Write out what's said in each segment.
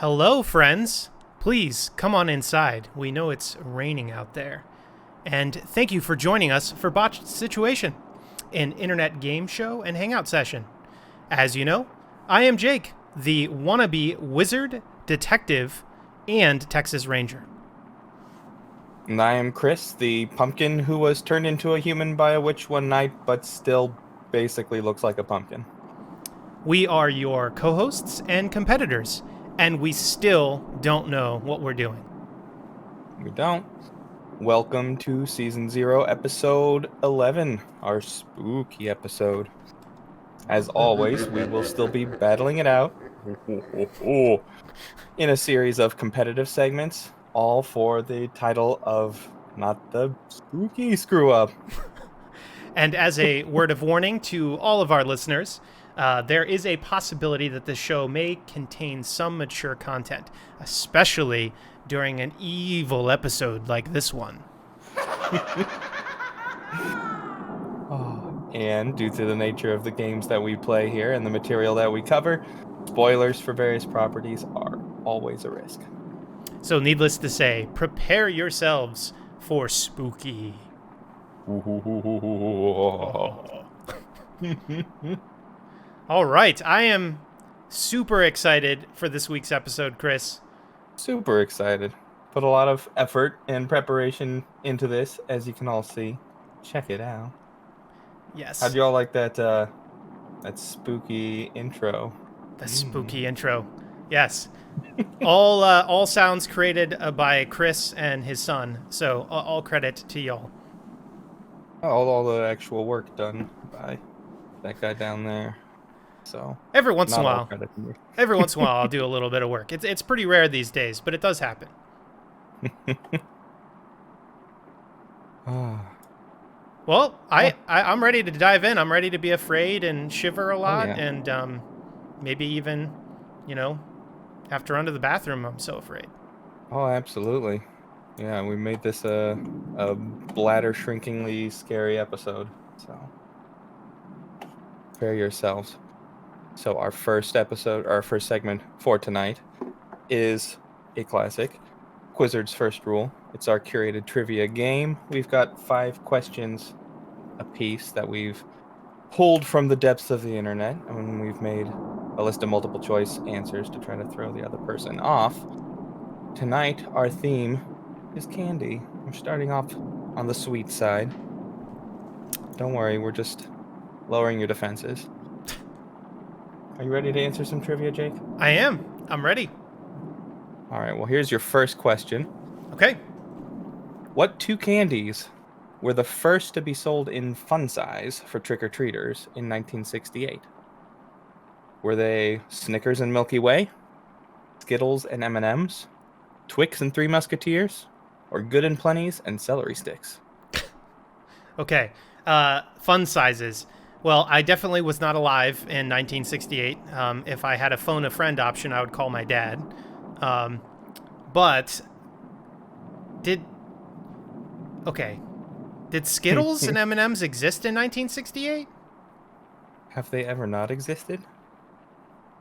Hello, friends. Please come on inside. We know it's raining out there. And thank you for joining us for Botched Situation, an internet game show and hangout session. As you know, I am Jake, the wannabe wizard, detective, and Texas Ranger. And I am Chris, the pumpkin who was turned into a human by a witch one night, but still basically looks like a pumpkin. We are your co-hosts and competitors, and we still don't know what we're doing. We don't. Welcome to Season 0, Episode 11, our spooky episode. As always, we will still be battling it out in a series of competitive segments, all for the title of Not the Spooky Screw-Up. And as a word of warning to all of our listeners, there is a possibility that the show may contain some mature content, especially during an evil episode like this one. And due to the nature of the games that we play here and the material that we cover, spoilers for various properties are always a risk. So needless to say, prepare yourselves for spooky. All right, I am super excited for this week's episode, Chris. Super excited. Put a lot of effort and preparation into this, as you can all see. Check it out. Yes. How'd you all like that spooky intro? The spooky intro. Yes. all sounds created by Chris and his son. So all credit to y'all. All the actual work done by that guy down there. So every once in a while, I'll do a little bit of work. It's pretty rare these days, but it does happen. Well, I'm ready to dive in. I'm ready to be afraid and shiver a lot, and maybe even, have to run to the bathroom. I'm so afraid. Oh, absolutely. Yeah, we made this a bladder shrinkingly scary episode. So prepare yourselves. So our first segment for tonight is a classic, Quizzard's First Rule. It's our curated trivia game. We've got 5 questions apiece that we've pulled from the depths of the internet, and we've made a list of multiple choice answers to try to throw the other person off. Tonight, our theme is candy. We're starting off on the sweet side. Don't worry, we're just lowering your defenses. Are you ready to answer some trivia, Jake? I am. I'm ready. All right, well, here's your first question. Okay. What 2 candies were the first to be sold in fun size for trick-or-treaters in 1968? Were they Snickers and Milky Way, Skittles and M&Ms, Twix and Three Musketeers, or Good and Plenty's and Celery Sticks? Okay. Fun sizes. Well, I definitely was not alive in 1968. If I had a phone a friend option, I would call my dad. But did Skittles and M&Ms exist in 1968? Have they ever not existed?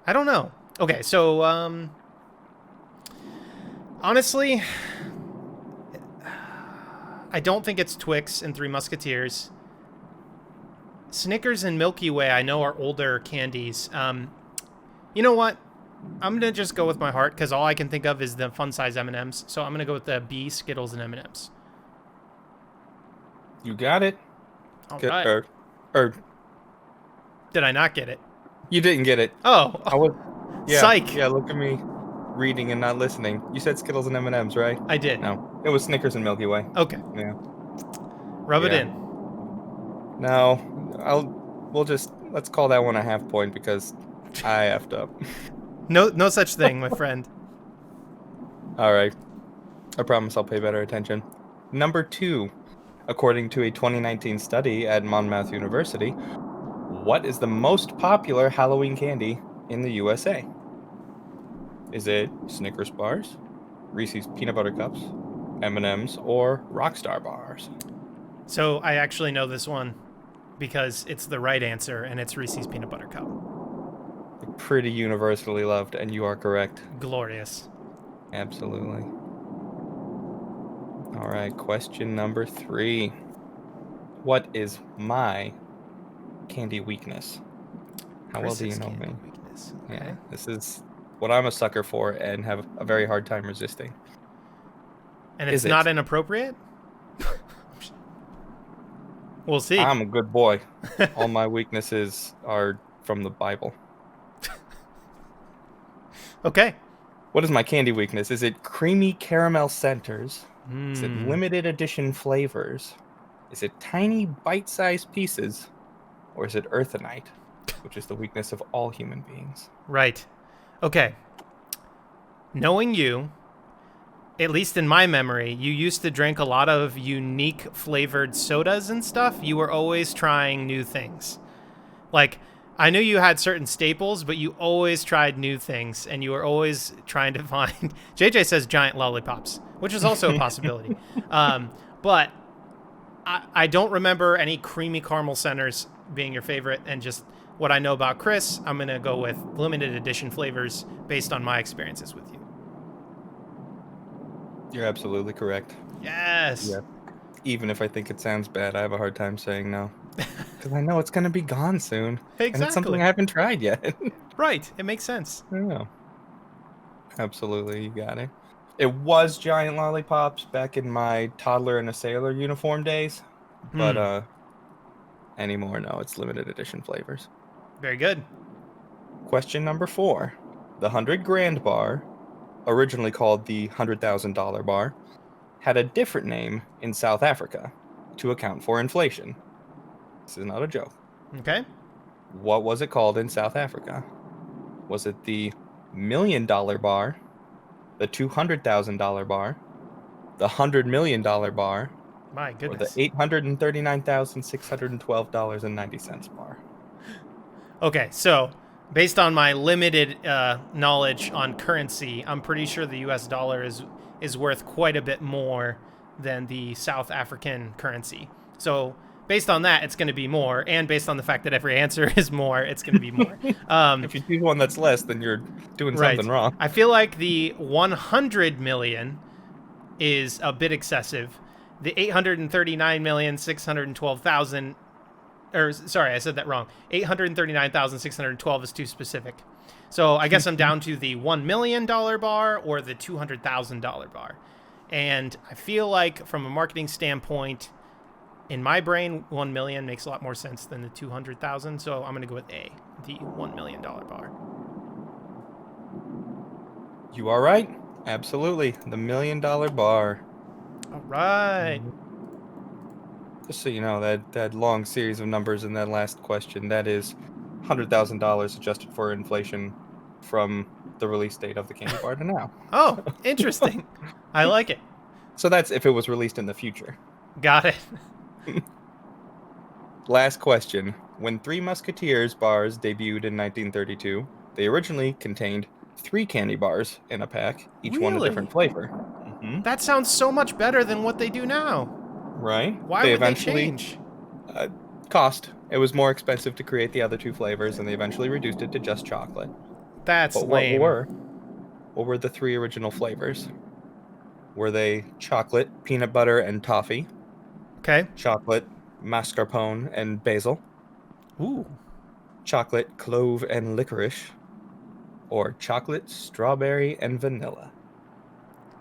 I don't know. Okay, so honestly, I don't think it's Twix and Three Musketeers. Snickers and Milky Way, I know, are older candies. You know what? I'm going to just go with my heart, because all I can think of is the fun-size M&Ms. So I'm going to go with the B, Skittles, and M&Ms. You got it. All right. Did I not get it? You didn't get it. Oh. Psych. Yeah, look at me reading and not listening. You said Skittles and M&Ms, right? I did. No, it was Snickers and Milky Way. Okay. Yeah. Rub it in. No, let's call that one a half point because I effed up. No such thing, my friend. All right. I promise I'll pay better attention. Number 2, according to a 2019 study at Monmouth University, what is the most popular Halloween candy in the USA? Is it Snickers bars, Reese's peanut butter cups, M&Ms, or Rockstar bars? So I actually know this one because it's the right answer, and it's Reese's peanut butter cup. Pretty universally loved, and you are correct. Glorious. Absolutely. All right, question number 3. What is my candy weakness? How well do you know me? Weakness. Okay. Yeah, this is what I'm a sucker for and have a very hard time resisting. And it's not inappropriate? We'll see. I'm a good boy. All my weaknesses are from the Bible. Okay. What is my candy weakness? Is it creamy caramel centers? Is it limited edition flavors? Is it tiny bite-sized pieces? Or is it earthenite, which is the weakness of all human beings? Right. Okay. Knowing you, at least in my memory, you used to drink a lot of unique flavored sodas and stuff. You were always trying new things. Like, I knew you had certain staples, but you always tried new things, and you were always trying to find. JJ says giant lollipops, which is also a possibility. But I don't remember any creamy caramel centers being your favorite, and just what I know about Chris, I'm gonna go with limited edition flavors based on my experiences with you. You're absolutely correct. Yes. Yeah. Even if I think it sounds bad, I have a hard time saying no. Because I know it's going to be gone soon. Exactly. And it's something I haven't tried yet. Right. It makes sense. Yeah. Absolutely. You got it. It was giant lollipops back in my toddler and a sailor uniform days. But anymore, no. It's limited edition flavors. Very good. Question number 4. The 100 grand bar, originally called the $100,000 bar, had a different name in South Africa to account for inflation. This is not a joke. Okay. What was it called in South Africa? Was it the $1 million bar, the $200,000 bar, the $100 million bar, My or the goodness. $839,612.90 bar? Okay, so based on my limited knowledge on currency, I'm pretty sure the U.S. dollar is worth quite a bit more than the South African currency. So based on that, it's going to be more, and based on the fact that every answer is more, it's going to be more. If you choose one that's less, then you're doing something wrong. I feel like the 100 million is a bit excessive. The 839,612,000, or sorry, I said that wrong. 839,612 is too specific. So I guess I'm down to the $1 million bar or the $200,000 bar. And I feel like from a marketing standpoint, in my brain, 1 million makes a lot more sense than the 200,000. So I'm going to go with A, the $1 million bar. You are right. Absolutely. The $1 million bar. All right. Just so you know, that long series of numbers in that last question, that is $100,000 adjusted for inflation from the release date of the candy bar to now. Oh, interesting. I like it. So that's if it was released in the future. Got it. Last question. When Three Musketeers bars debuted in 1932, they originally contained 3 candy bars in a pack, each one a different flavor. Mm-hmm. That sounds so much better than what they do now. Right? Why would they change? Cost. It was more expensive to create the other 2 flavors, and they eventually reduced it to just chocolate. That's lame. What were the 3 original flavors? Were they chocolate, peanut butter, and toffee? Okay. Chocolate, mascarpone, and basil? Ooh. Chocolate, clove, and licorice? Or chocolate, strawberry, and vanilla?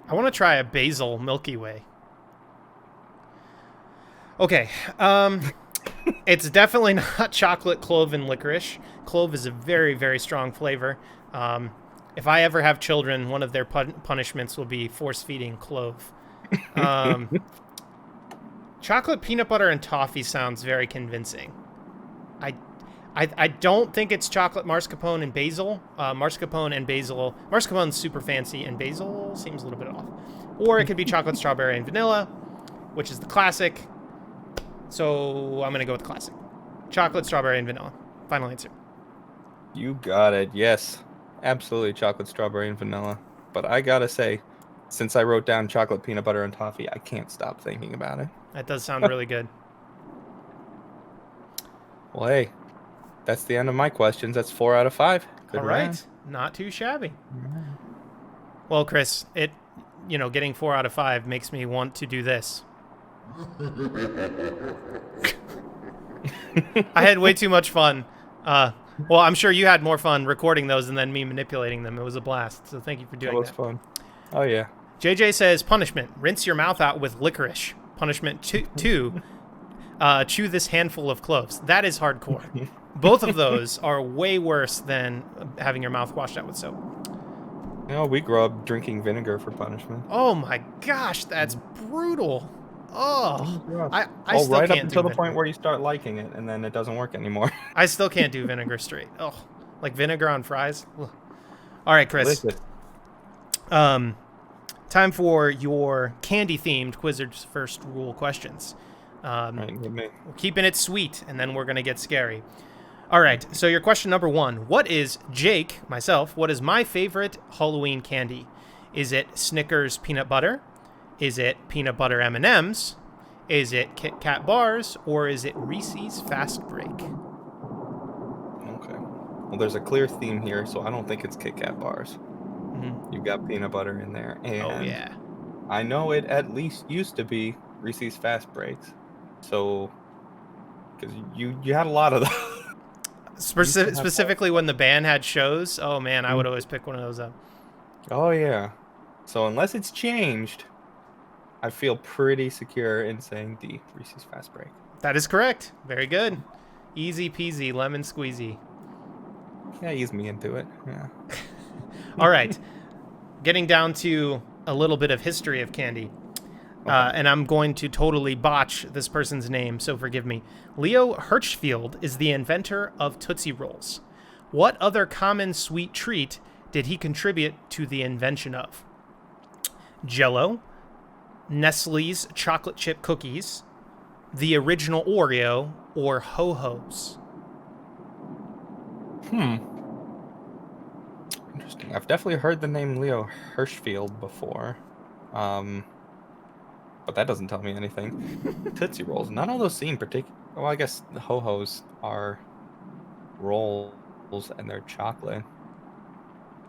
I want to try a basil Milky Way. Okay. It's definitely not chocolate, clove, and licorice. Clove is a very, very strong flavor. If I ever have children, one of their punishments will be force-feeding clove. Chocolate, peanut butter, and toffee sounds very convincing. I don't think it's chocolate, mascarpone, and basil. Mascarpone's super fancy, and basil seems a little bit off. Or it could be chocolate, strawberry, and vanilla, which is the classic. So I'm going to go with the classic. Chocolate, strawberry, and vanilla. Final answer. You got it. Yes. Absolutely chocolate, strawberry, and vanilla. But I gotta say, since I wrote down chocolate, peanut butter, and toffee, I can't stop thinking about it. That does sound really good. Well, hey, that's the end of my questions. That's 4 out of 5. Good All right. round. Not too shabby. Well, Chris, getting 4 out of 5 makes me want to do this. I had way too much fun. Well, I'm sure you had more fun recording those than me manipulating them. It was a blast. So thank you for doing that. That was fun. Oh, yeah. JJ says, punishment. Rinse your mouth out with licorice. Punishment 2. Chew this handful of cloves. That is hardcore. Both of those are way worse than having your mouth washed out with soap. We grew up drinking vinegar for punishment. Oh my gosh, that's brutal. Oh, I still right can't up until do the point where you start liking it, and then it doesn't work anymore. I still can't do vinegar straight. Oh, like vinegar on fries. Ugh. All right, Chris. Delicious. Time for your candy-themed Quizzard's First Rule questions. Right, We're keeping it sweet, and then we're going to get scary. All right, so your question number 1. What is what is my favorite Halloween candy? Is it Snickers peanut butter? Is it peanut butter M&Ms? Is it Kit Kat bars? Or is it Reese's Fast Break? Okay. Well, there's a clear theme here, so I don't think it's Kit Kat bars. You've got peanut butter in there, and Oh, yeah. I know it at least used to be Reese's Fast Breaks. So, because you had a lot of those. Specifically when the band had shows, oh man, I would always pick one of those up. Oh, yeah. So, unless it's changed, I feel pretty secure in saying D, Reese's Fast Break. That is correct. Very good. Easy peasy, lemon squeezy. Yeah, ease me into it. Yeah. All right. Getting down to a little bit of history of candy. And I'm going to totally botch this person's name, so forgive me. Leo Hirschfield is the inventor of Tootsie Rolls. What other common sweet treat did he contribute to the invention of? Jell-O, Nestle's chocolate chip cookies, the original Oreo, or Ho-Ho's? Interesting. I've definitely heard the name Leo Hirschfield before. But that doesn't tell me anything. Tootsie Rolls. None of those seem particular. Well, I guess the Ho-Ho's are rolls and they're chocolate.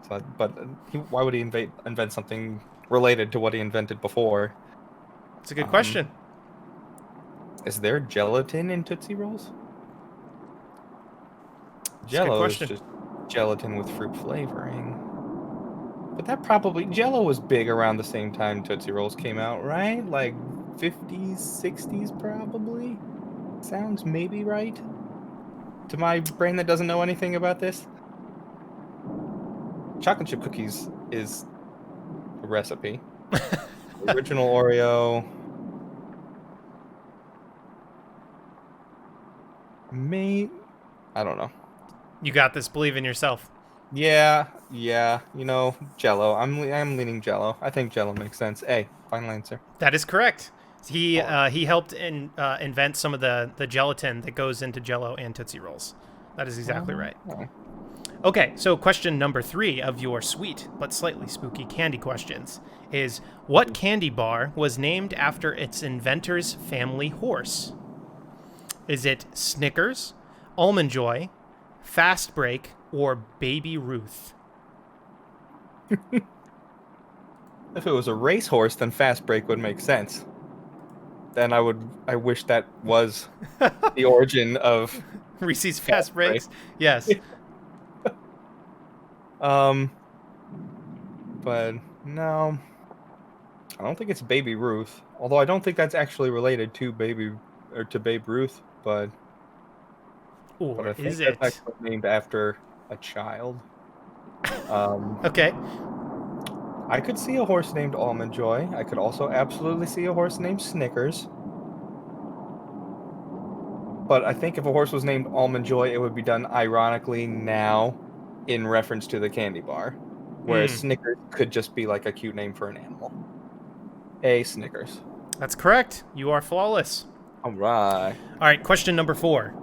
So, but why would he invent something related to what he invented before? It's a good question. Is there gelatin in Tootsie Rolls? Jell-O is just gelatin with fruit flavoring. But that probably... Jell-O was big around the same time Tootsie Rolls came out, right? Like 50s, 60s probably? Sounds maybe right? To my brain that doesn't know anything about this. Chocolate chip cookies is a recipe. Original Oreo. I don't know. You got this. Believe in yourself. Yeah. You know, Jell-O. I'm leaning Jell-O. I think Jell-O makes sense. A, final answer. That is correct. He helped invent some of the gelatin that goes into Jell-O and Tootsie Rolls. That is exactly right. Okay, so question number 3 of your sweet but slightly spooky candy questions is, what candy bar was named after its inventor's family horse? Is it Snickers, Almond Joy, Fast Break, or Baby Ruth? If it was a racehorse, then Fast Break would make sense. Then I wish that was the origin of Reese's Fast Breaks. Yes. But no, I don't think it's Baby Ruth. Although I don't think that's actually related to Babe Ruth, but I think is that's it? actually named after a child. Okay. I could see a horse named Almond Joy. I could also absolutely see a horse named Snickers. But I think if a horse was named Almond Joy, it would be done ironically now in reference to the candy bar. Whereas Snickers could just be like a cute name for an animal. A, Snickers. That's correct. You are flawless. All right. All right, question number 4.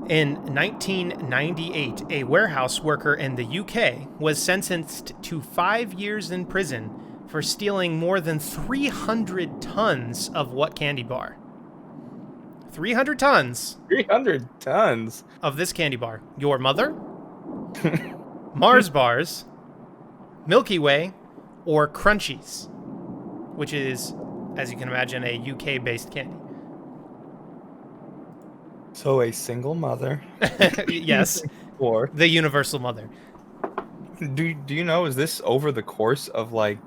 In 1998, a warehouse worker in the UK was sentenced to 5 years in prison for stealing more than 300 tons of what candy bar? 300 tons. 300 tons. Of this candy bar. Your mother, Mars bars, Milky Way, or Crunchies, which is, as you can imagine, a UK-based candy. So a single mother. Yes. Or the universal mother. Do you know, is this over the course of like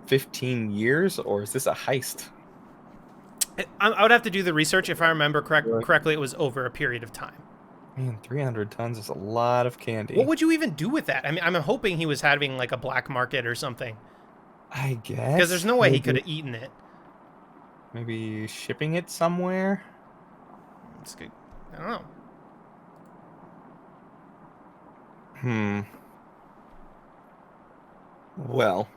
15 years, or is this a heist? I would have to do the research. If I remember correctly, it was over a period of time. Man, 300 tons is a lot of candy. What would you even do with that? I mean, I'm hoping he was having like a black market or something. I guess. Because there's no way he could have eaten it. Maybe shipping it somewhere? That's good. I don't know. Well.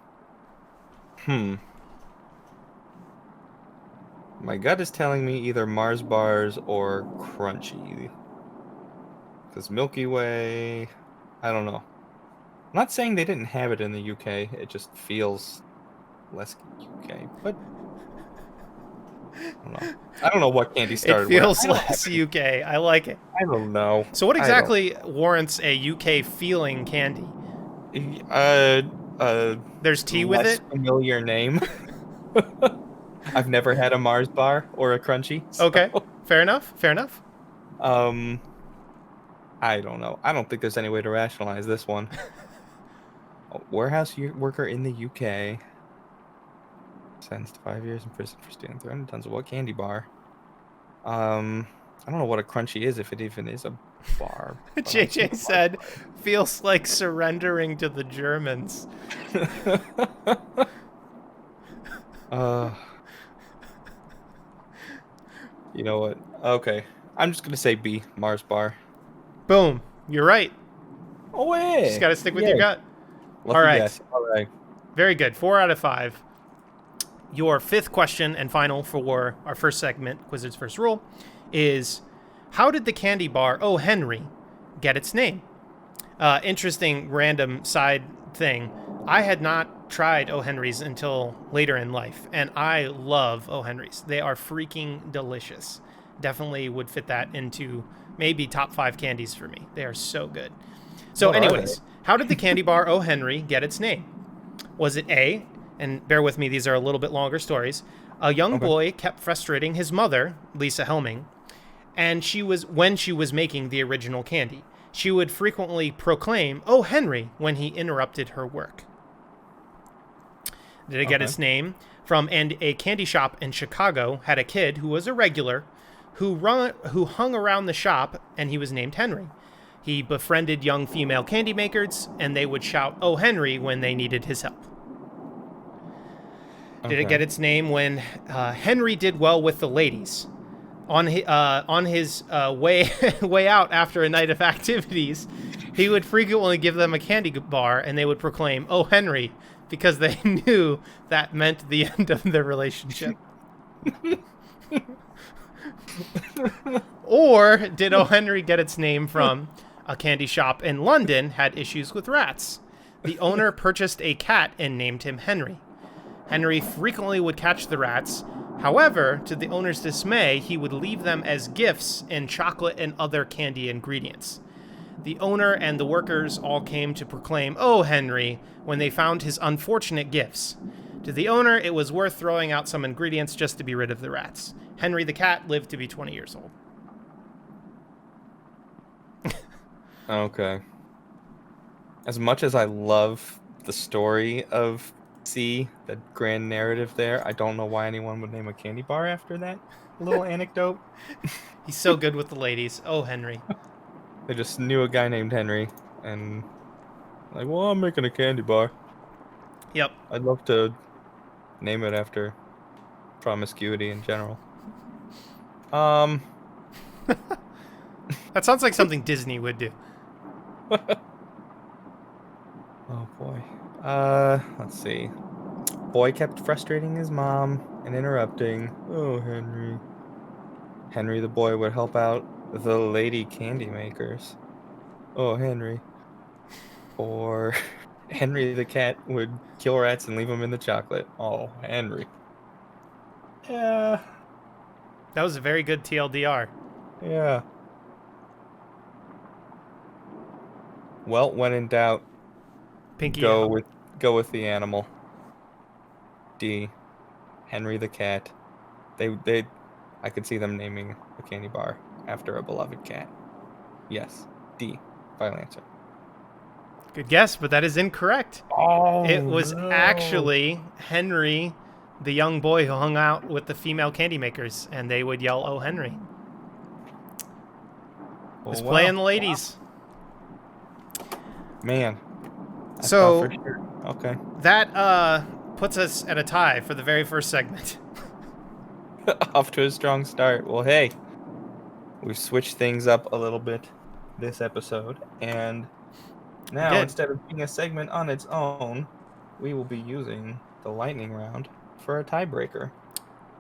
My gut is telling me either Mars bars or Crunchy. Because Milky Way, I don't know. I'm not saying they didn't have it in the UK. It just feels less UK. But I don't know what candy It started where. feels less UK. I like it. I don't know. So what exactly warrants a UK feeling candy? There's tea with Less it? familiar name. I've never had a Mars bar or a Crunchy. So, Okay. Fair enough. Fair enough. I don't know. I don't think there's any way to rationalize this one. A warehouse worker in the UK sentenced to 5 years in prison for stealing 300 tons of what candy bar? I don't know what a Crunchy is, if it even is a bar. JJ said, feels like surrendering to the Germans. You know what? Okay. I'm just going to say B, Mars bar. Boom. You're right. Oh, hey. Just got to stick with your gut. Lucky All right. guess. All right. Very good. 4 out of 5. Your fifth question and final for our first segment, Quizzard's First Rule, is how did the candy bar O. Henry get its name? Interesting random side thing. I had not tried O. Henry's until later in life, and I love O. Henry's. They are freaking delicious. Definitely would fit that into maybe top 5 candies for me. They are so good. So anyways, how did the candy bar O. Henry get its name? Was it A, and bear with me, these are a little bit longer stories, a young boy kept frustrating his mother, Lisa Helming, and when she was making the original candy. She would frequently proclaim, "Oh, Henry," when he interrupted her work. Did it get its name from a candy shop in Chicago had a kid who was a regular who hung around the shop, and he was named Henry. He befriended young female candy makers, and they would shout, "Oh, Henry," when they needed his help. Did it get its name when Henry did well with the ladies? On his way out after a night of activities, he would frequently give them a candy bar, and they would proclaim, "Oh, Henry," because they knew that meant the end of their relationship. Or did O. Henry get its name from a candy shop in London had issues with rats? The owner purchased a cat and named him Henry. Henry frequently would catch the rats. However, to the owner's dismay, he would leave them as gifts in chocolate and other candy ingredients. The owner and the workers all came to proclaim, "Oh, Henry," when they found his unfortunate gifts. To the owner, it was worth throwing out some ingredients just to be rid of the rats. Henry the cat lived to be 20 years old. Okay. As much as I love the story of C, the grand narrative there, I don't know why anyone would name a candy bar after that little anecdote. He's so good with the ladies. Oh, Henry. They just knew a guy named Henry, and like, well, I'm making a candy bar. Yep. I'd love to name it after promiscuity in general. That sounds like something Disney would do. Oh boy. Let's see. Boy kept frustrating his mom and interrupting. Oh, Henry. Henry the boy would help out the lady candy makers. Oh, Henry. Or Henry the cat would kill rats and leave them in the chocolate. Oh, Henry. Yeah. That was a very good TLDR. Yeah. Well, when in doubt, Pinky. go with the animal. D. Henry the cat. I could see them naming a candy bar after a beloved cat. Yes. D. Final answer. Good guess, but that is incorrect. Oh, it was actually Henry, the young boy who hung out with the female candy makers, and they would yell, "Oh, Henry." Was playing the ladies. Wow. Man. So for sure. Okay. That puts us at a tie for the very first segment. Off to a strong start. Well, hey, we've switched things up a little bit this episode, and now instead of being a segment on its own, we will be using the lightning round for a tiebreaker.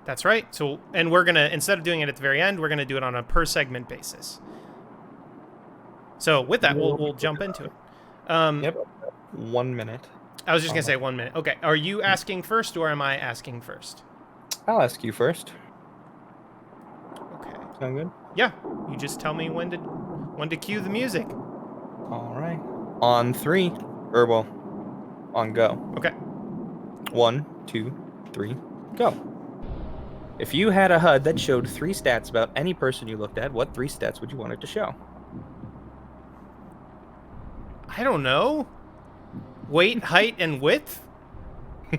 That's right. So, and we're gonna, instead of doing it at the very end, we're gonna do it on a per segment basis. So with that, we'll jump into it. Yep. 1 minute. I was just going to say 1 minute. Okay. Are you asking first or am I asking first? I'll ask you first. Okay. Sound good? Yeah. You just tell me when to cue the music. All right. On 3. On go. Okay. 1, 2, 3, go. If you had a HUD that showed 3 stats about any person you looked at, what 3 stats would you want it to show? I don't know. Weight, height, and width?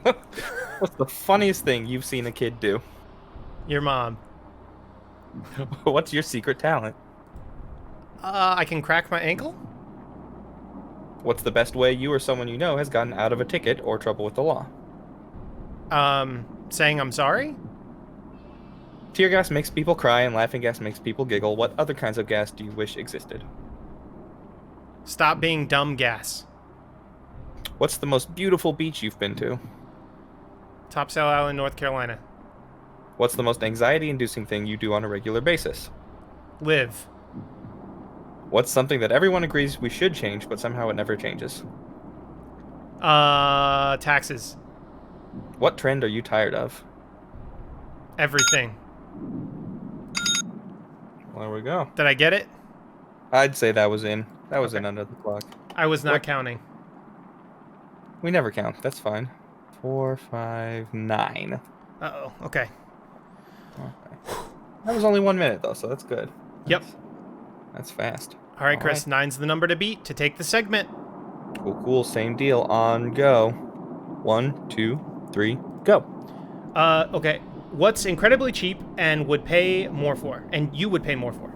What's the funniest thing you've seen a kid do? Your mom. What's your secret talent? I can crack my ankle? What's the best way you or someone you know has gotten out of a ticket or trouble with the law? Saying I'm sorry? Tear gas makes people cry and laughing gas makes people giggle. What other kinds of gas do you wish existed? Stop being dumb gas. What's the most beautiful beach you've been to? Topsail Island, North Carolina. What's the most anxiety-inducing thing you do on a regular basis? Live. What's something that everyone agrees we should change, but somehow it never changes? Taxes. What trend are you tired of? Everything. Well, there we go. Did I get it? I'd say that was in. That was in Okay. under the clock. I was not What? counting. We never count. That's fine. 4, 5, 9. Uh-oh. Okay. Okay. That was only 1 minute, though, so that's good. Yep. That's fast. All right, Chris. 9's the number to beat to take the segment. Cool. Same deal. On go. 1, 2, 3, go. Okay. What's incredibly cheap and would pay more for? And you would pay more for?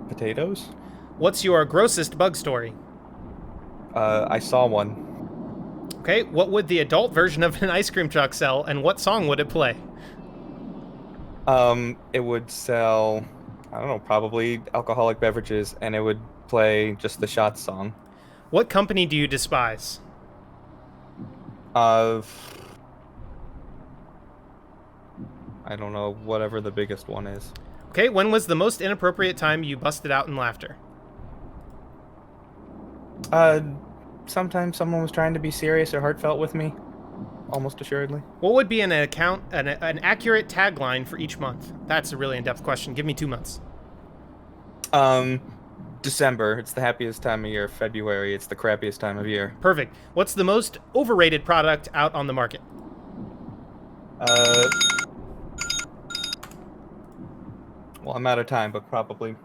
Potatoes? What's your grossest bug story? I saw one. Okay. What would the adult version of an ice cream truck sell, and what song would it play? It would sell, I don't know, probably alcoholic beverages, and it would play just the Shots song. What company do you despise? I don't know, whatever the biggest one is. Okay. When was the most inappropriate time you busted out in laughter? Sometimes someone was trying to be serious or heartfelt with me, almost assuredly. What would be an accurate tagline for each month? That's a really in-depth question. Give me 2 months. December, it's the happiest time of year. February, it's the crappiest time of year. Perfect. What's the most overrated product out on the market? Well, I'm out of time, but probably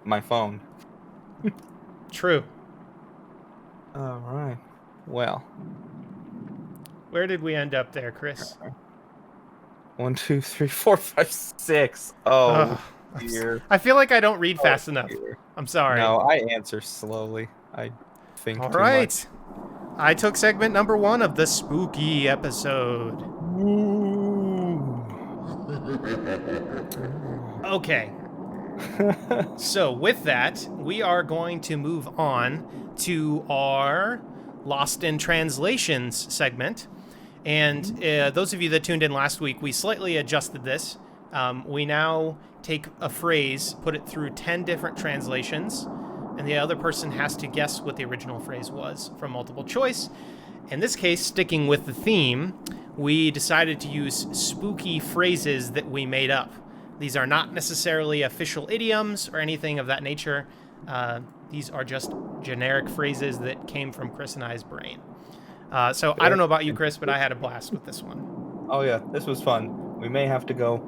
my phone. True. All right. Well. Where did we end up there, Chris? 1, 2, 3, 4, 5, 6. Oh, dear. I feel like I don't read fast enough. Dear. I'm sorry. No, I answer slowly. I think All too right. I took segment number 1 of the spooky episode. Okay. So with that, we are going to move on to our Lost in Translations segment. And those of you that tuned in last week, we slightly adjusted this. We now take a phrase, put it through 10 different translations, and the other person has to guess what the original phrase was from multiple choice. In this case, sticking with the theme, we decided to use spooky phrases that we made up. These are not necessarily official idioms or anything of that nature. These are just generic phrases that came from Chris and I's brain. So I don't know about you, Chris, but I had a blast with this one. Oh, yeah, this was fun. We may have to go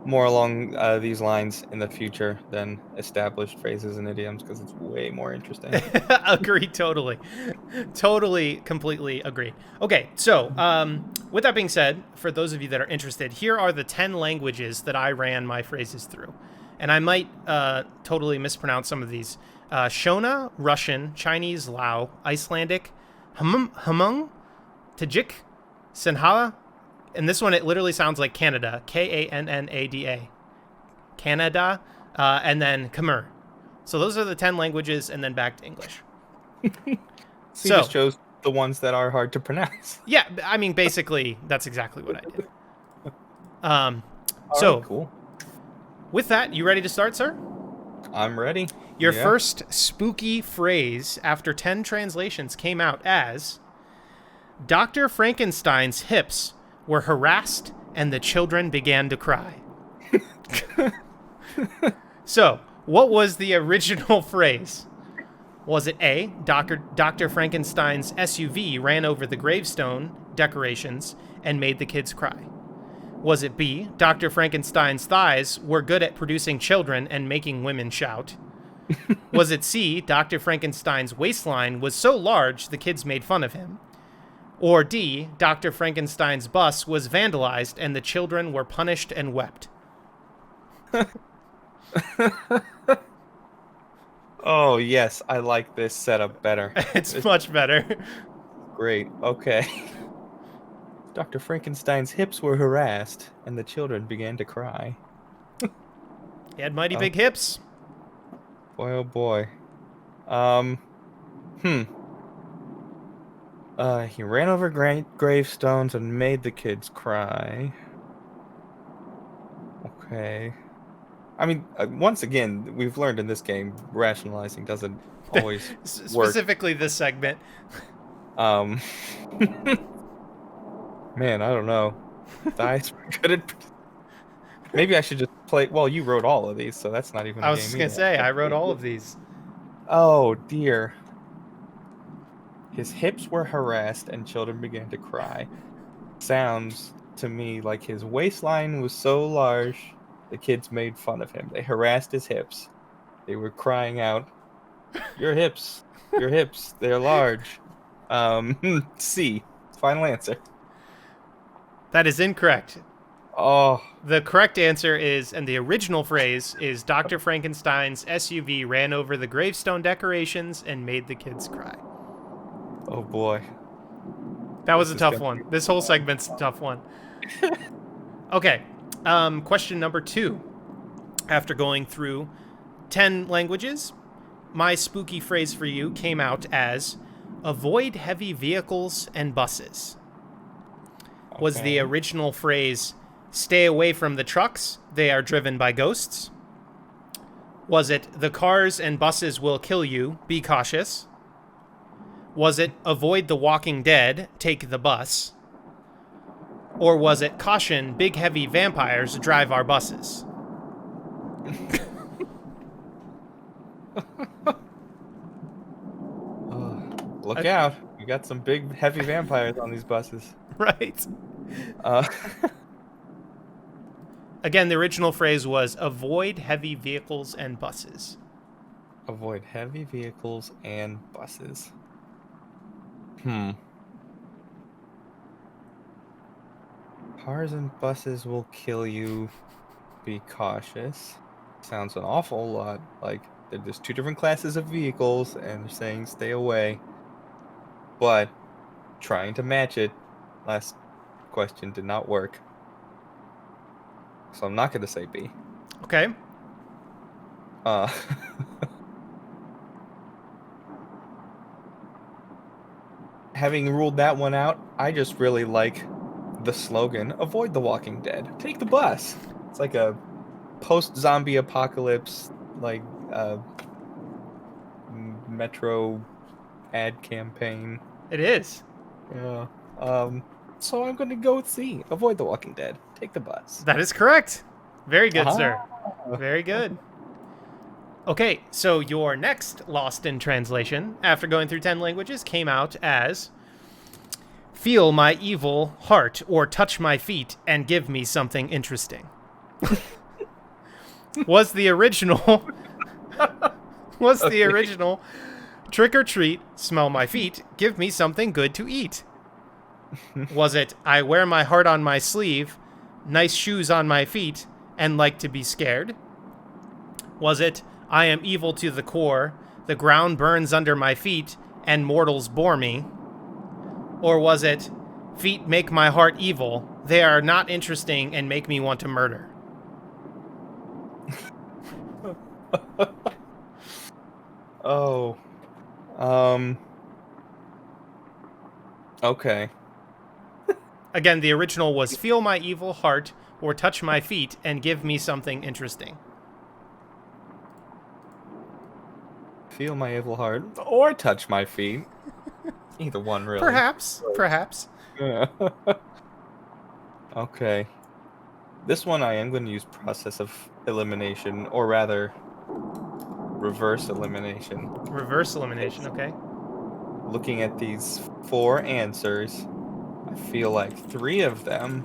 more along these lines in the future than established phrases and idioms because it's way more interesting. Agreed, totally. Totally, completely agreed. Okay, so with that being said, for those of you that are interested, here are the 10 languages that I ran my phrases through. And I might totally mispronounce some of these. Shona, Russian, Chinese, Lao, Icelandic, Hmong, Tajik, Sinhala, and this one, it literally sounds like Canada, Kannada, Canada, and then Khmer. So those are the 10 languages, and then back to English. So you just chose the ones that are hard to pronounce. Yeah, I mean, basically, that's exactly what I did. All right, cool. With that, you ready to start, sir? I'm ready. Your Yeah. first spooky phrase after 10 translations came out as Dr. Frankenstein's hips were harassed and the children began to cry. So, what was the original phrase? Was it A, Dr. Frankenstein's SUV ran over the gravestone decorations and made the kids cry? Was it B, Dr. Frankenstein's thighs were good at producing children and making women shout? Was it C, Dr. Frankenstein's waistline was so large the kids made fun of him? Or D, Dr. Frankenstein's bus was vandalized and the children were punished and wept? Oh, yes, I like this setup better. It's much better. Great. Okay. Dr. Frankenstein's hips were harassed, and the children began to cry. He had mighty big hips. Boy, oh boy. He ran over gravestones and made the kids cry. Okay. I mean, once again, we've learned in this game, rationalizing doesn't always work. Specifically this segment. Man, I don't know. Dice were good at... Maybe I should just play... Well, you wrote all of these, so that's not even a game. I was just going to say, I wrote all of these. Oh, dear. His hips were harassed and children began to cry. Sounds to me like his waistline was so large, the kids made fun of him. They harassed his hips. They were crying out, your hips, they're large. C, final answer. That is incorrect. Oh. The correct answer is, and the original phrase is, Dr. Frankenstein's SUV ran over the gravestone decorations and made the kids cry. Oh, boy. That was a tough one. This whole segment's a tough one. Okay. Question number 2. After going through 10 languages, my spooky phrase for you came out as, avoid heavy vehicles and buses. Okay. Was the original phrase, stay away from the trucks, they are driven by ghosts? Was it, the cars and buses will kill you, be cautious? Was it, avoid the walking dead, take the bus? Or was it, caution, big heavy vampires drive our buses? Look out. We got some big heavy vampires on these buses. Right. Again, the original phrase was, avoid heavy vehicles and buses. Avoid heavy vehicles and buses. Cars and buses will kill you. Be cautious. Sounds an awful lot like there's 2 different classes of vehicles and they're saying stay away. But trying to match it, last question did not work. So I'm not going to say B. Okay. Having ruled that one out, I just really like the slogan, avoid the walking dead. Take the bus. It's like a post-zombie apocalypse, like, Metro ad campaign. It is. Yeah. So I'm going to go with C. Avoid the walking dead. Take the bus. That is correct. Very good, sir. Very good. Okay, so your next Lost in Translation, after going through 10 languages, came out as, feel my evil heart or touch my feet and give me something interesting. Was the original trick or treat, smell my feet, give me something good to eat? Was it, I wear my heart on my sleeve, nice shoes on my feet, and like to be scared? Was it, I am evil to the core, the ground burns under my feet, and mortals bore me? Or was it, feet make my heart evil, they are not interesting and make me want to murder? Oh. Okay. Again, the original was feel my evil heart or touch my feet and give me something interesting. feel my evil heart, or touch my feet. Either one, really. Perhaps. Yeah. Okay. This one I am going to use process of elimination, or rather, reverse elimination. Reverse elimination, okay. Looking at these 4 answers, I feel like 3 of them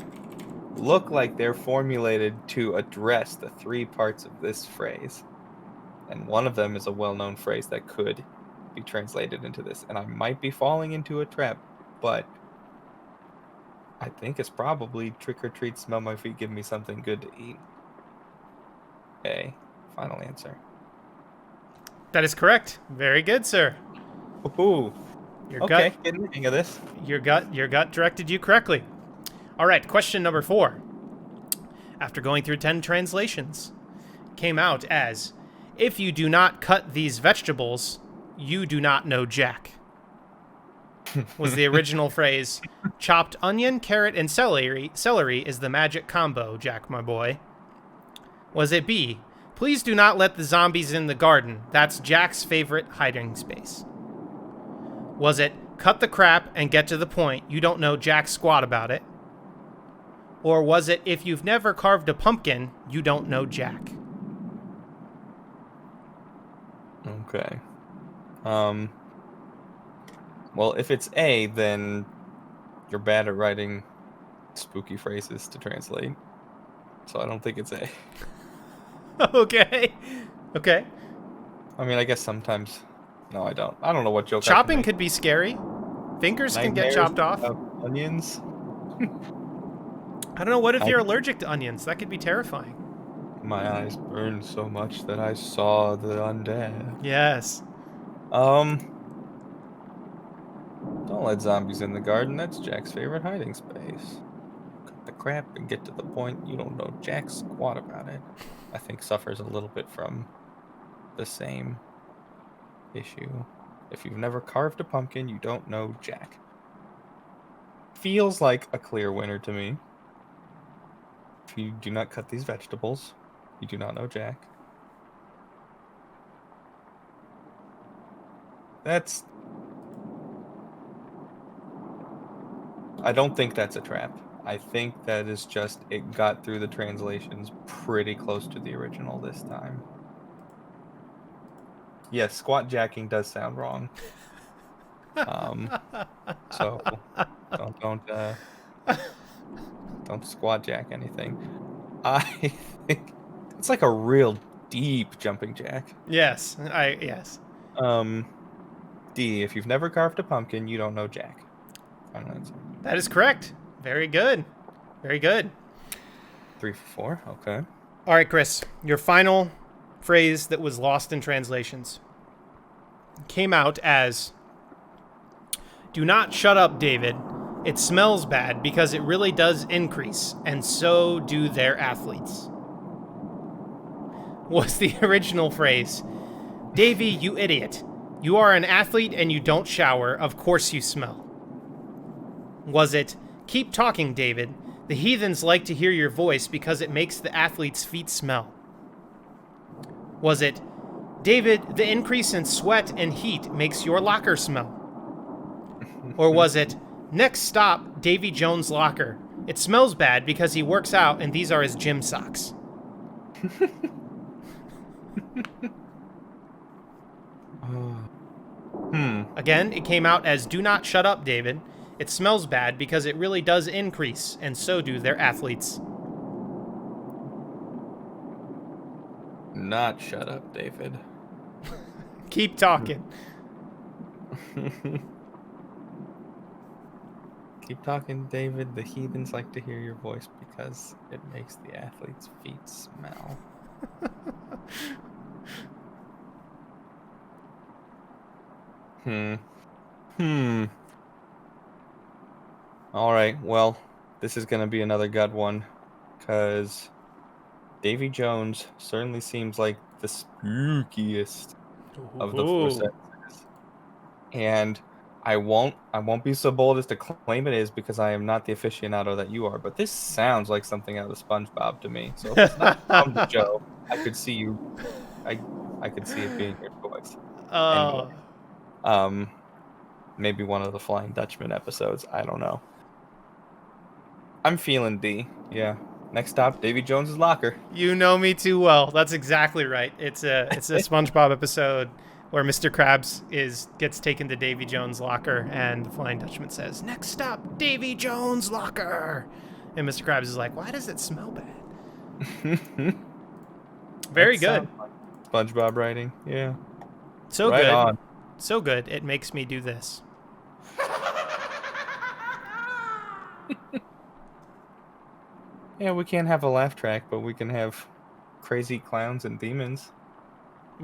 look like they're formulated to address the 3 parts of this phrase. And one of them is a well-known phrase that could be translated into this. And I might be falling into a trap, but I think it's probably trick or treat, smell my feet, give me something good to eat. A. Final answer. That is correct. Very good, sir. Ooh. Your Okay, gut, getting the hang of this. your gut directed you correctly. All right, question number 4. After going through 10 translations, came out as, if you do not cut these vegetables, you do not know Jack. Was the original phrase, chopped onion, carrot, and celery is the magic combo, Jack, my boy. Was it B, please do not let the zombies in the garden, that's Jack's favorite hiding space? Was it, cut the crap and get to the point, you don't know jack squat about it? Or was it, if you've never carved a pumpkin, you don't know Jack? Okay. Well, if it's A, then you're bad at writing spooky phrases to translate. So I don't think it's A. Okay. I mean, I guess sometimes. No, I don't. I don't know what joke. Chopping could be scary. Fingers can get Nightmares chopped off. of onions. I don't know, what if you're allergic to onions? That could be terrifying. My eyes burned so much that I saw the undead. Yes. Don't let zombies in the garden. That's Jack's favorite hiding space. Cut the crap and get to the point. You don't know jack squat about it. I think suffers a little bit from the same issue. If you've never carved a pumpkin, you don't know Jack. Feels like a clear winner to me. If you do not cut these vegetables, you do not know Jack. I don't think that's a trap. I think that is just, it got through the translations pretty close to the original this time. Yes, squat jacking does sound wrong. So don't squat jack anything. I think it's like a real deep jumping jack. Yes. D, if you've never carved a pumpkin, you don't know Jack. Final answer. That is correct. Very good. 3 for 4. Okay. All right, Chris, your final phrase that was lost in translations came out as, do not shut up, David. It smells bad because it really does increase, and so do their athletes. Was the original phrase, Davey, you idiot. You are an athlete and you don't shower. Of course you smell. Was it, keep talking, David. The heathens like to hear your voice because it makes the athlete's feet smell. Was it, David, the increase in sweat and heat makes your locker smell? Or was it, next stop, Davy Jones' locker. It smells bad because he works out and these are his gym socks. Again, it came out as, do not shut up, David. It smells bad because it really does increase, and so do their athletes. Not shut up, David. Keep talking. Keep talking, David. The heathens like to hear your voice because it makes the athlete's feet smell. All right, well, this is going to be another gut one, because Davy Jones certainly seems like the spookiest of the 4 sentences. And I won't be so bold as to claim it is, because I am not the aficionado that you are, but this sounds like something out of SpongeBob to me. So if it's not from the show, I could see it being your choice. Anyway, Oh, maybe one of the Flying Dutchman episodes. I don't know. I'm feeling D. Yeah. Next stop, Davy Jones's locker. you know me too well. That's exactly right. It's a SpongeBob episode where Mr. Krabs gets taken to Davy Jones' locker, and the Flying Dutchman says, "Next stop, Davy Jones' locker." And Mr. Krabs is like, "Why does it smell bad?" Very That good. sounds like SpongeBob writing. Yeah. So Right good. on. So good. It makes me do this. Yeah, we can't have a laugh track, but we can have crazy clowns and demons.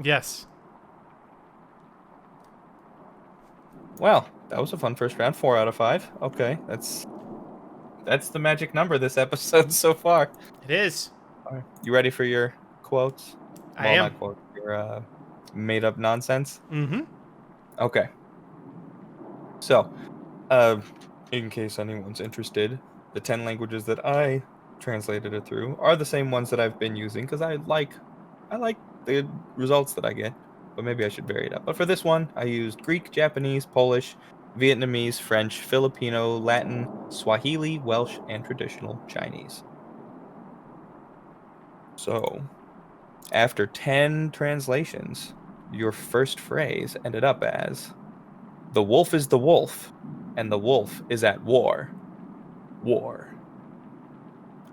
Yes. Well, that was a fun first round. 4 out of 5. Okay, that's the magic number this episode so far. It is. All right. You ready for your quotes? I Well, am. not quotes. Your made up nonsense. Mm-hmm. Okay. So, uh, in case anyone's interested, the 10 languages that I translated it through are the same ones that I've been using because I like the results that I get, but maybe I should vary it up. But for this one, I used Greek, Japanese, Polish, Vietnamese, French, Filipino, Latin, Swahili, Welsh, and traditional Chinese. So, after 10 translations, your first phrase ended up as "The wolf is the wolf, and the wolf is at war. War."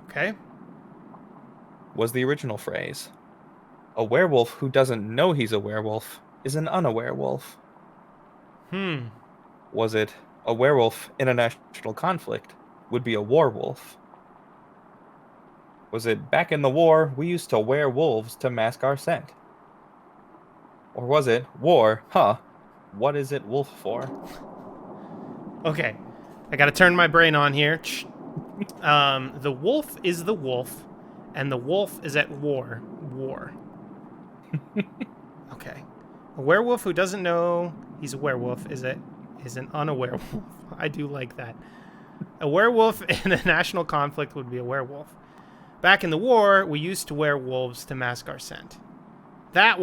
Okay. Was the original phrase. "A werewolf who doesn't know he's a werewolf is an unaware wolf." Hmm. Was it "A werewolf in a national conflict would be a war wolf"? Was it "Back in the war, we used to wear wolves to mask our scent"? Or was it "War, huh? What is it wolf for"? Okay. I gotta turn my brain on here. The wolf is the wolf, and the wolf is at war. War. Okay. A werewolf who doesn't know he's a werewolf is an unaware wolf. I do like that. A werewolf in a national conflict would be a werewolf. Back in the war, we used to wear wolves to mask our scent. That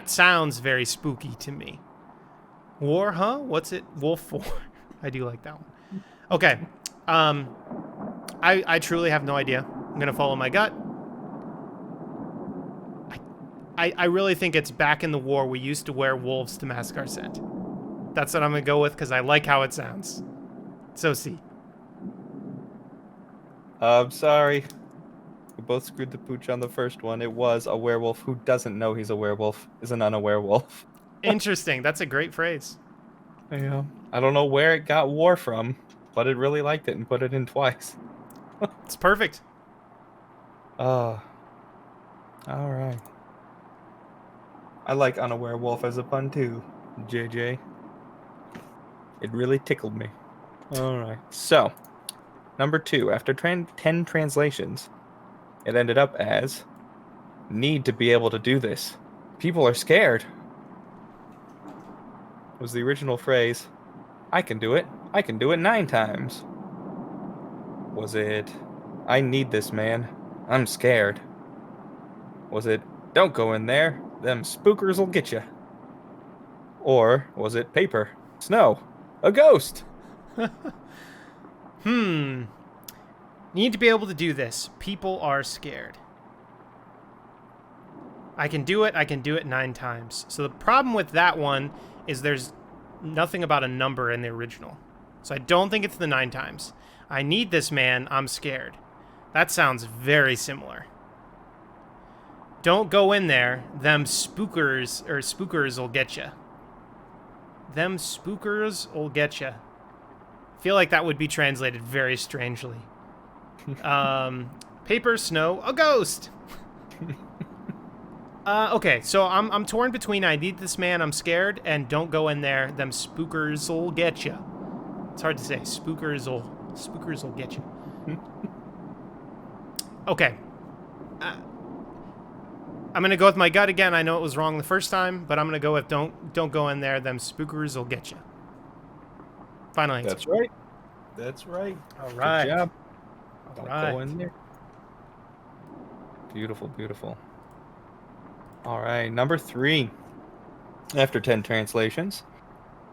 sounds very spooky to me. War, huh? What's it wolf for? I do like that one. Okay. I truly have no idea. I'm gonna follow my gut. I really think it's back in the war we used to wear wolves to mask our scent. That's what I'm gonna go with because I like how it sounds. So C. I'm sorry. We both screwed the pooch on the first one. It was "A werewolf who doesn't know he's a werewolf is an unaware wolf." Interesting. That's a great phrase. Yeah. I don't know where it got war from, but it really liked it and put it in twice. It's perfect. Ah. All right. I like "unaware wolf" as a pun too, JJ. It really tickled me. All right. So, number 2, after 10 translations, it ended up as "Need to be able to do this. People are scared." Was the original phrase "I can do it. I can do it 9 times." Was it "I need this, man. I'm scared"? Was it "Don't go in there. Them spookers will get you"? Or was it "Paper, snow, a ghost"? Need to be able to do this. People are scared. I can do it. I can do it 9 times. So the problem with that one is there's nothing about a number in the original. So I don't think it's the 9 times. I need this, man. I'm scared. That sounds very similar. Don't go in there. Them spookers will get you. Them spookers will get you. Feel like that would be translated very strangely. Paper, snow, a ghost. Okay, so I'm torn between "I need this, man, I'm scared" and "Don't go in there. Them spookers'll get you." It's hard to say. Spookers'll get you. Okay. I'm gonna go with my gut again. I know it was wrong the first time, but I'm gonna go with "Don't go in there. Them spookers'll get you." Final answer. That's right. That's right. All right. Good job. All Don't right. go in there. Beautiful, beautiful. All right, number 3. After 10 translations,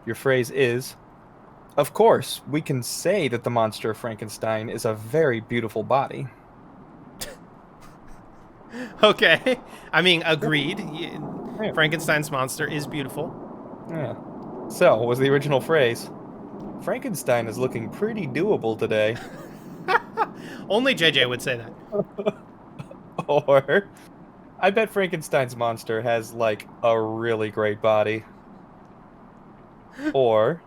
your phrase is, of course, we can say that the monster of Frankenstein is a very beautiful body. Okay. I mean, agreed. Yeah. Frankenstein's monster is beautiful. Yeah. So, was the original phrase, Frankenstein is looking pretty doable today. Only JJ would say that. Or, I bet Frankenstein's monster has, like, a really great body. Or,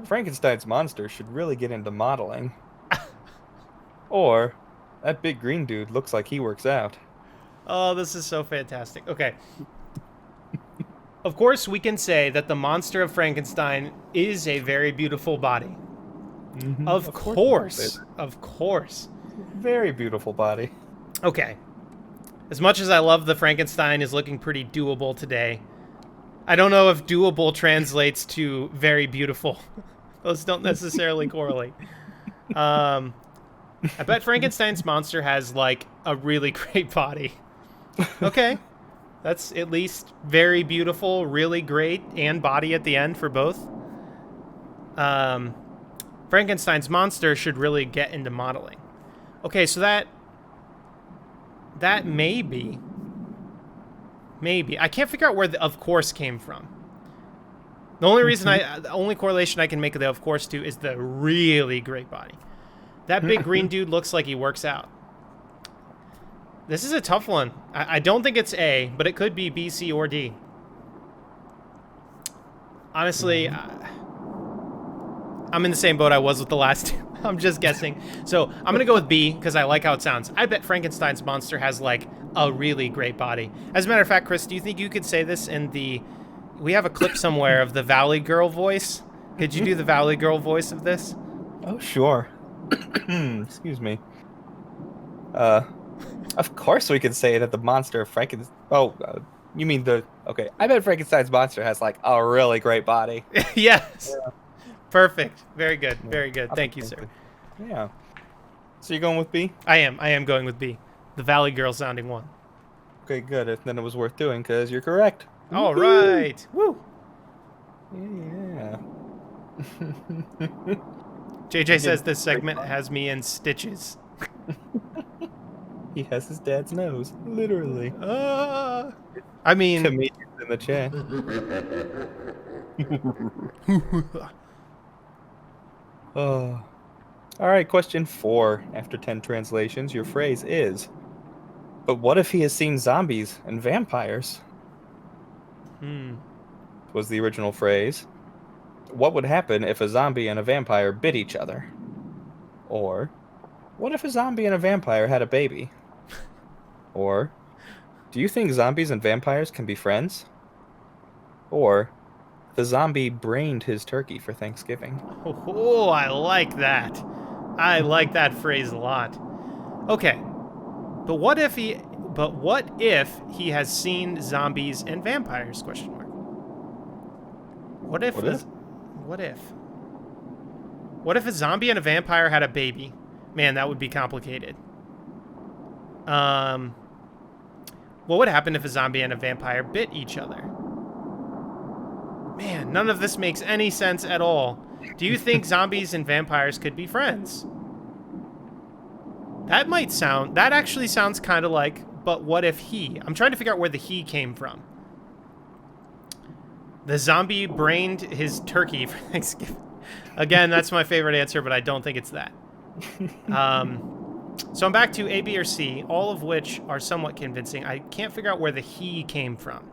Frankenstein's monster should really get into modeling. Or, that big green dude looks like he works out. Oh, this is so fantastic. Okay. Of course, we can say that the monster of Frankenstein is a very beautiful body. Mm-hmm. Of course. Of course. Very beautiful body. Okay. As much as I love the Frankenstein is looking pretty doable today, I don't know if doable translates to very beautiful. Those don't necessarily correlate. I bet Frankenstein's monster has, like, a really great body. Okay. That's at least very beautiful, really great, and body at the end for both. Frankenstein's monster should really get into modeling. Okay, so that maybe. I can't figure out where the of course came from. The only reason the only correlation I can make of the of course to is the really great body. That big green dude looks like he works out. This is a tough one. I don't think it's A, but it could be B, C, or D. Honestly, I'm in the same boat I was with the last two. I'm just guessing. So I'm going to go with B because I like how it sounds. I bet Frankenstein's monster has, like, a really great body. As a matter of fact, Chris, do you think you could say this in the... We have a clip somewhere of the Valley Girl voice. Could you do the Valley Girl voice of this? Oh, sure. Excuse me. Of course we can say that the monster of Frankenstein... Oh, you mean the... Okay, I bet Frankenstein's monster has, like, a really great body. Yes. Yeah. Perfect. Very good. Very good. Thank you, sir. Yeah. So you're going with B? I am going with B. The Valley Girl sounding one. Okay, good. Then it was worth doing because you're correct. All right. Woo. Yeah. JJ says this segment has me in stitches. He has his dad's nose, literally. I mean... Comedians in the chat. Oh. All right, question 4. After 10 translations, your phrase is, but what if he has seen zombies and vampires? Was the original phrase. What would happen if a zombie and a vampire bit each other? Or, what if a zombie and a vampire had a baby? Or, do you think zombies and vampires can be friends? Or, the zombie brained his turkey for Thanksgiving. Oh, I like that. I like that phrase a lot. Okay. But what if he has seen zombies and vampires? Question mark. What if a zombie and a vampire had a baby? Man, that would be complicated. What would happen if a zombie and a vampire bit each other? Man, none of this makes any sense at all. Do you think zombies and vampires could be friends? That actually sounds kind of like, but what if he? I'm trying to figure out where the he came from. The zombie brained his turkey for Thanksgiving. Again, that's my favorite answer, but I don't think it's that. So I'm back to A, B, or C, all of which are somewhat convincing. I can't figure out where the he came from.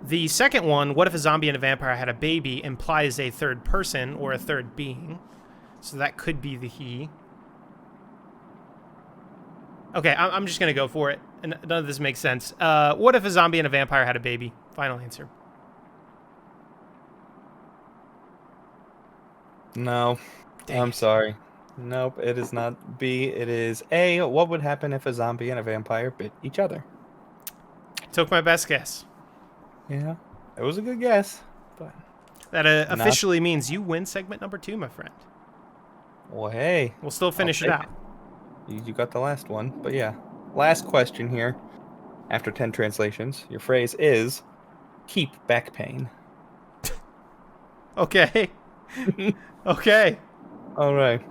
The second one, what if a zombie and a vampire had a baby, implies a third person or a third being. So that could be the he. Okay, I'm just going to go for it. And none of this makes sense. What if a zombie and a vampire had a baby? Final answer. No. Dang I'm it. sorry. Nope, it is not B. It is A. What would happen if a zombie and a vampire bit each other? Took my best guess. Yeah, it was a good guess. But that officially means you win segment number 2, my friend. Well, hey. We'll still finish it out. You got the last one. But yeah, last question here. After 10 translations, your phrase is keep back pain. Okay. Okay. All right.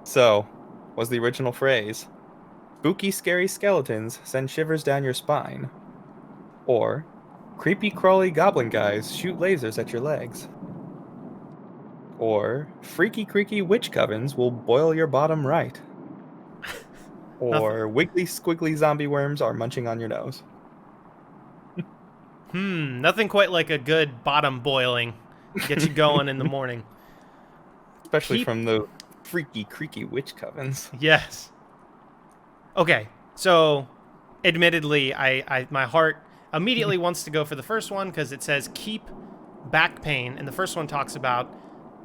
So, was the original phrase spooky, scary skeletons send shivers down your spine? Or creepy, crawly goblin guys shoot lasers at your legs? Or freaky, creaky witch covens will boil your bottom right? Nothing. Or wiggly, squiggly zombie worms are munching on your nose? Nothing quite like a good bottom boiling. Get you going in the morning. Especially Keep. from the freaky, creaky witch covens. Yes. Okay. So, admittedly, I my heart immediately wants to go for the first one because it says keep back pain, and the first one talks about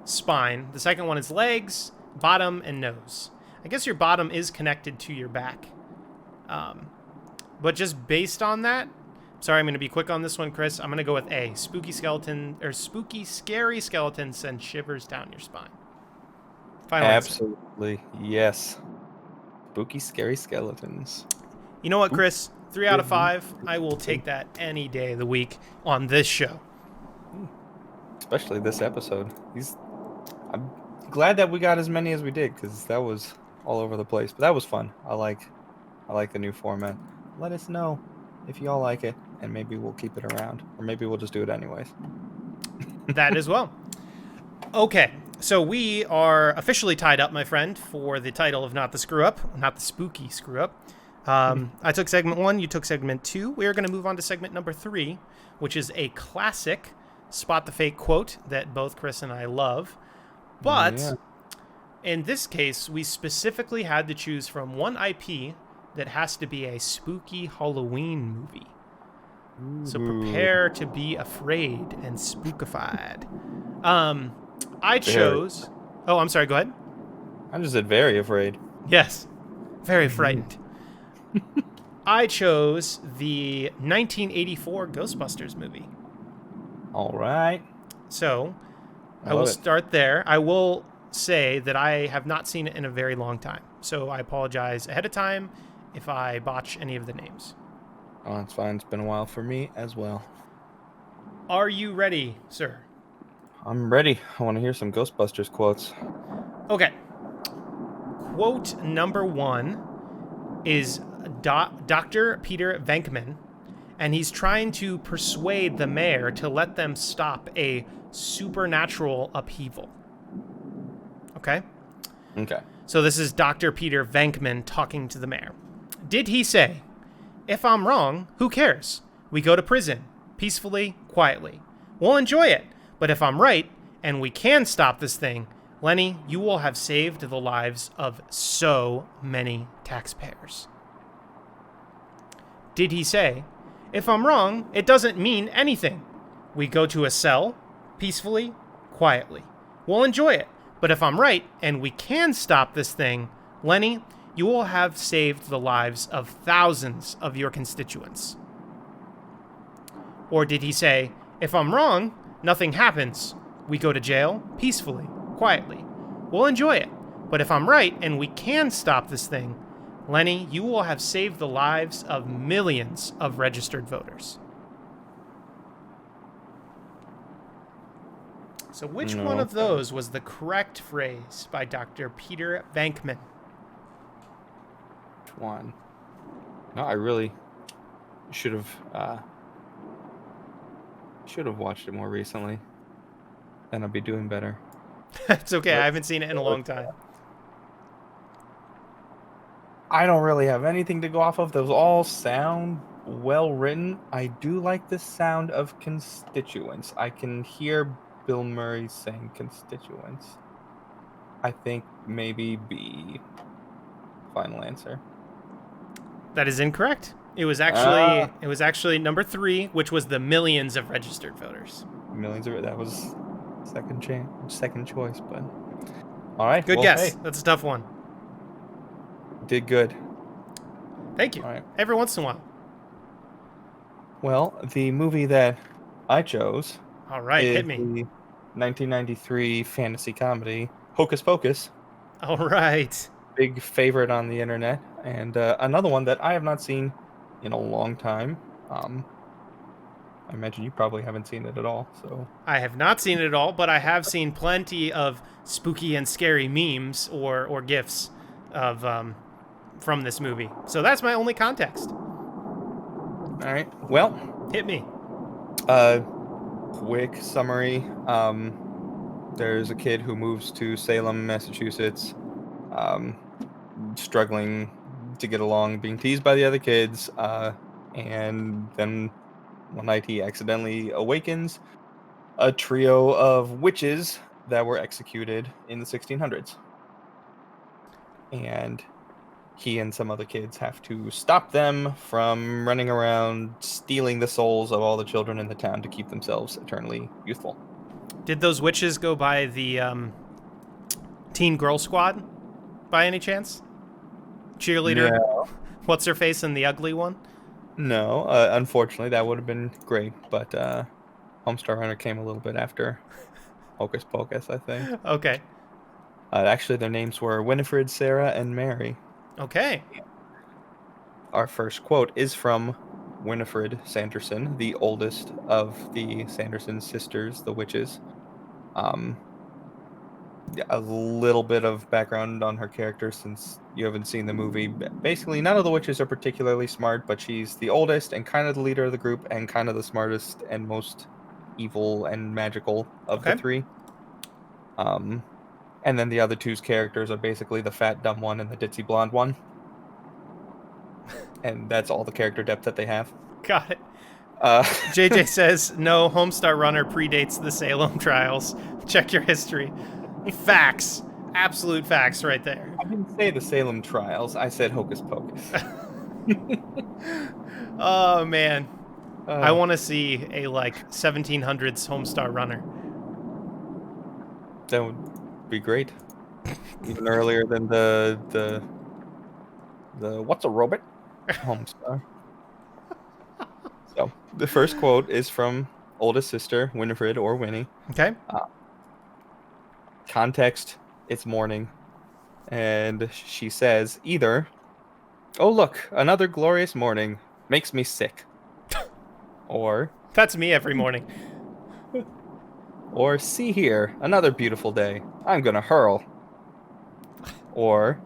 spine. The second one is legs, bottom, and nose. I guess your bottom is connected to your back. But just based on that, sorry, I'm going to be quick on this one, Chris. I'm going to go with A. Spooky, scary skeletons send shivers down your spine. Final answer. Absolutely, yes. Spooky, scary skeletons. You know what, Chris? 3 out of 5. I will take that any day of the week on this show. Especially this episode. I'm glad that we got as many as we did because that was all over the place. But that was fun. I like the new format. Let us know if y'all like it, and maybe we'll keep it around, or maybe we'll just do it anyways. That as well. Okay, so we are officially tied up, my friend, for the title of Not the Screw Up, not the spooky screw up. I took segment 1, you took segment 2. We are going to move on to segment number 3, which is a classic Spot the Fake quote that both Chris and I love. But in this case, we specifically had to choose from one IP that has to be a spooky Halloween movie. So prepare to be afraid and spookified. I chose... Oh, I'm sorry, go ahead. I'm just very afraid. Yes, very frightened. I chose the 1984 Ghostbusters movie. All right. So I will start there. I will say that I have not seen it in a very long time. So I apologize ahead of time if I botch any of the names. Oh, that's fine. It's been a while for me as well. Are you ready, sir? I'm ready. I want to hear some Ghostbusters quotes. Okay. Quote number 1 is Dr. Peter Venkman, and he's trying to persuade the mayor to let them stop a supernatural upheaval. Okay? Okay. So this is Dr. Peter Venkman talking to the mayor. Did he say, "If I'm wrong, who cares? We go to prison, peacefully, quietly. We'll enjoy it. But if I'm right, and we can stop this thing, Lenny, you will have saved the lives of so many taxpayers." Did he say, "If I'm wrong, it doesn't mean anything. We go to a cell, peacefully, quietly. We'll enjoy it. But if I'm right, and we can stop this thing, Lenny, you will have saved the lives of thousands of your constituents"? Or did he say, "If I'm wrong, nothing happens. We go to jail, peacefully, quietly. We'll enjoy it. But if I'm right, and we can stop this thing, Lenny, you will have saved the lives of millions of registered voters"? So which one of those was the correct phrase by Dr. Peter Venkman? Which one? No, I really should have watched it more recently. Then I'll be doing better. It's okay. I haven't seen it in a long time. I don't really have anything to go off of. Those all sound well written. I do like the sound of constituents. I can hear Bill Murray saying constituents. I think maybe B. Final answer. That is incorrect. It was actually number 3, which was the millions of registered voters. Millions of that was second choice, but all right. Good guess. Hey, that's a tough one. Did good. Thank you. All right. Every once in a while. Well, the movie that I chose. All right, hit me. The 1993 fantasy comedy Hocus Pocus. All right. Big favorite on the internet, and another one that I have not seen in a long time. I imagine you probably haven't seen it at all, so... I have not seen it at all, but I have seen plenty of spooky and scary memes or gifs of from this movie. So that's my only context. All right. Well, Hit me. quick summary. There's a kid who moves to Salem, Massachusetts, struggling to get along, being teased by the other kids, and then one night he accidentally awakens a trio of witches that were executed in the 1600s. And he and some other kids have to stop them from running around stealing the souls of all the children in the town to keep themselves eternally youthful. Did those witches go by the Teen Girl Squad by any chance? Cheerleader? No. What's her face and the ugly one? No, unfortunately, that would have been great, but Homestar Runner came a little bit after Hocus Pocus, I think. Okay. Actually, their names were Winifred, Sarah, and Mary. Okay. Our first quote is from Winifred Sanderson, the oldest of the Sanderson sisters, the witches. A little bit of background on her character since you haven't seen the movie. Basically, none of the witches are particularly smart, but she's the oldest and kind of the leader of the group and kind of the smartest and most evil and magical of the three. And then the other two's characters are basically the fat, dumb one and the ditzy blonde one. And that's all the character depth that they have. Got it. JJ says, no, Homestar Runner predates the Salem trials. Check your history. Facts. Absolute facts right there. I didn't say the Salem trials. I said Hocus Pocus. Oh, man. I want to see a, 1700s Homestar Runner. That would be great. Even earlier than the what's a robot? Homestar. So, the first quote is from oldest sister, Winifred or Winnie. Okay. Context, it's morning. And she says either, oh look, another glorious morning, makes me sick. Or... That's me every morning. Or, see here, another beautiful day, I'm gonna hurl. Or,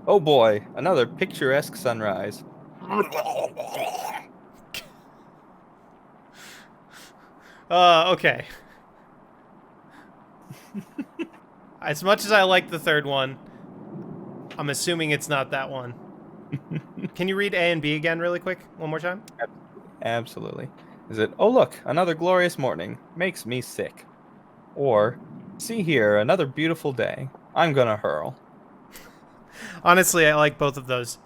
oh boy, another picturesque sunrise. Okay. As much as I like the third one, I'm assuming it's not that one. Can you read A and B again really quick? One more time? Absolutely. Is it, oh look, another glorious morning, makes me sick. Or, see here, another beautiful day, I'm gonna hurl. Honestly, I like both of those.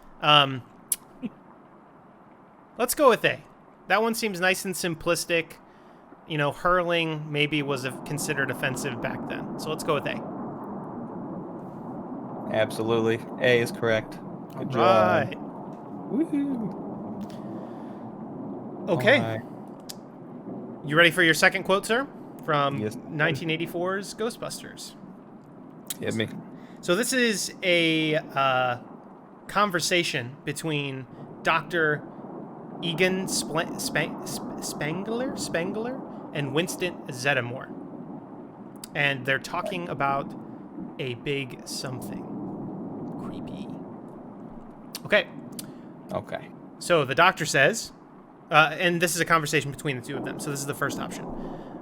Let's go with A. That one seems nice and simplistic. You know, hurling maybe was considered offensive back then. So let's go with A. Absolutely. A is correct. Good job. Right. Woohoo. Okay. Right. You ready for your second quote, sir? From Yes. 1984's Ghostbusters. Hit me. So this is a conversation between Dr. Egan Spangler and Winston Zeddemore. And they're talking about a big something. Creepy. Okay. Okay. So the doctor says, and this is a conversation between the two of them, so this is the first option.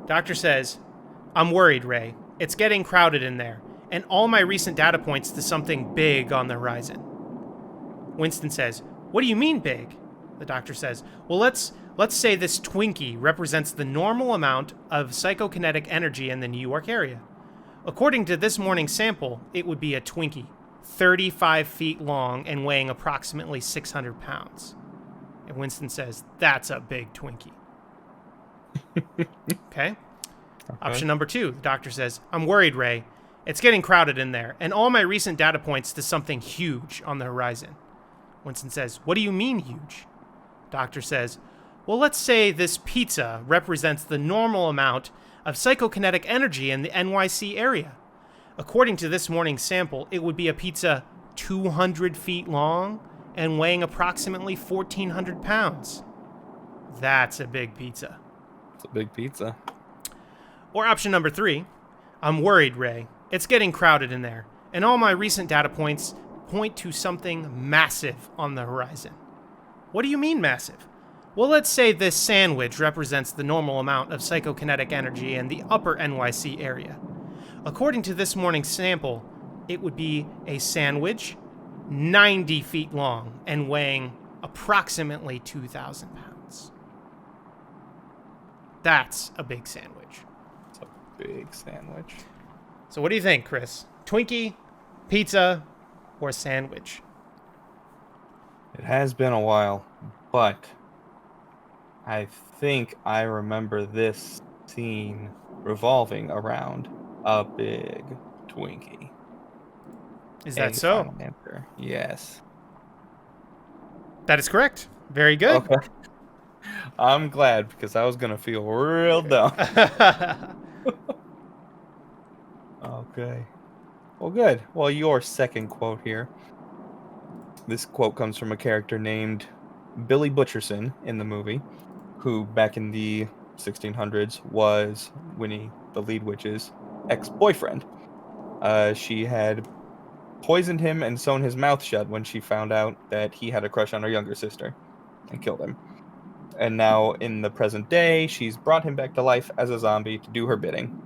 Doctor says, I'm worried, Ray. It's getting crowded in there, and all my recent data points to something big on the horizon. Winston says, what do you mean big? The doctor says, well, let's say this Twinkie represents the normal amount of psychokinetic energy in the New York area. According to this morning's sample, it would be a Twinkie, 35 feet long and weighing approximately 600 pounds. And Winston says, that's a big Twinkie. Okay. Option number 2, the doctor says, I'm worried, Ray. It's getting crowded in there, and all my recent data points to something huge on the horizon. Winston says, what do you mean huge? Doctor says, well, let's say this pizza represents the normal amount of psychokinetic energy in the NYC area. According to this morning's sample, it would be a pizza 200 feet long and weighing approximately 1,400 pounds. That's a big pizza. It's a big pizza. Or option number 3, I'm worried, Ray. It's getting crowded in there, and all my recent data points point to something massive on the horizon. What do you mean massive? Well, let's say this sandwich represents the normal amount of psychokinetic energy in the upper NYC area. According to this morning's sample, it would be a sandwich 90 feet long and weighing approximately 2,000 pounds. That's a big sandwich. It's a big sandwich. So what do you think, Chris? Twinkie, pizza, or sandwich? It has been a while, but I think I remember this scene revolving around a big Twinkie. Is that so? Final answer. Yes. That is correct. Very good. Okay. I'm glad because I was going to feel real dumb. Okay. Well, good. Well, your second quote here. This quote comes from a character named Billy Butcherson in the movie, who back in the 1600s was Winnie the Lead Witch's ex-boyfriend. She had poisoned him and sewn his mouth shut when she found out that he had a crush on her younger sister and killed him. And now in the present day, she's brought him back to life as a zombie to do her bidding.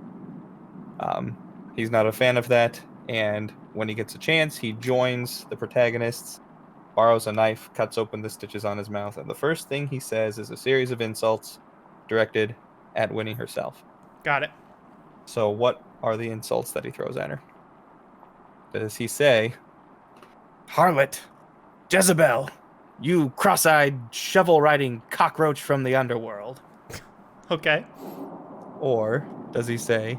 He's not a fan of that, and when he gets a chance, he joins the protagonists, borrows a knife, cuts open the stitches on his mouth, and the first thing he says is a series of insults directed at Winnie herself. Got it. So what are the insults that he throws at her? Does he say, "Harlot, Jezebel, you cross-eyed, shovel-riding cockroach from the underworld"? Okay. Or does he say,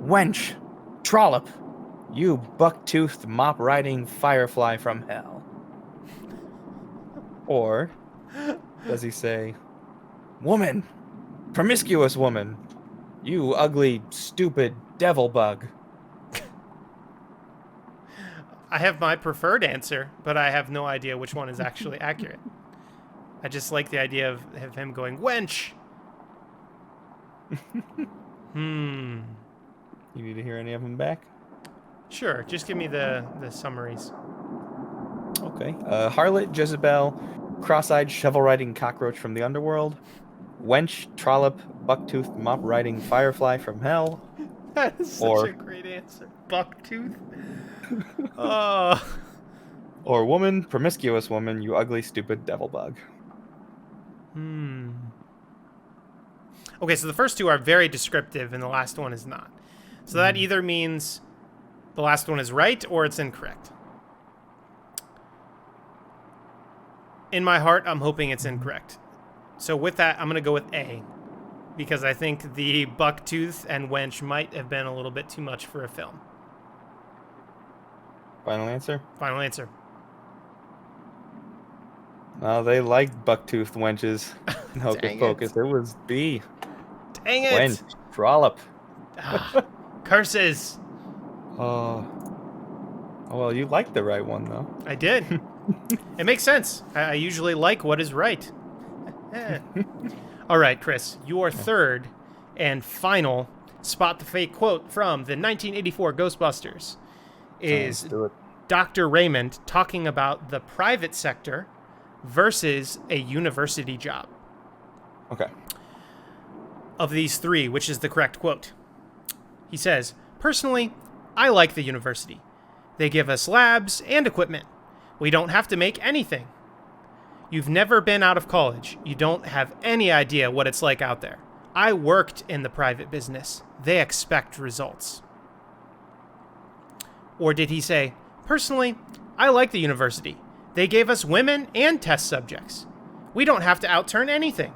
"Wench, trollop, you buck-toothed, mop-riding firefly from hell"? Or does he say, "Woman, promiscuous woman, you ugly, stupid devil bug"? I have my preferred answer, but I have no idea which one is actually accurate. I just like the idea of him going, "Wench." You need to hear any of them back? Sure, just give me the summaries. Okay. Harlot, Jezebel, cross-eyed, shovel-riding cockroach from the underworld, wench, trollop, buck-toothed, mop-riding firefly from hell. That is such a great answer. Bucktooth. Oh. Or woman, promiscuous woman, you ugly, stupid devil bug. Okay, so the first two are very descriptive, and the last one is not. So that either means the last one is right or it's incorrect. In my heart, I'm hoping it's incorrect. So with that, I'm going to go with A, because I think the bucktooth and wench might have been a little bit too much for a film. Final answer? Final answer. No, they liked buck-toothed wenches in Hocus Pocus. It was B. Dang it! Wench, trollop. Curses. Oh, well, you liked the right one, though. I did. It makes sense. I usually like what is right. All right, Chris, your third and final spot the fake quote from the 1984 Ghostbusters is Dr. Raymond talking about the private sector versus a university job. Okay. Of these three, which is the correct quote? He says, "Personally, I like the university. They give us labs and equipment. We don't have to make anything. You've never been out of college. You don't have any idea what it's like out there. I worked in the private business. They expect results." Or did he say, "Personally, I like the university. They gave us women and test subjects. We don't have to outturn anything.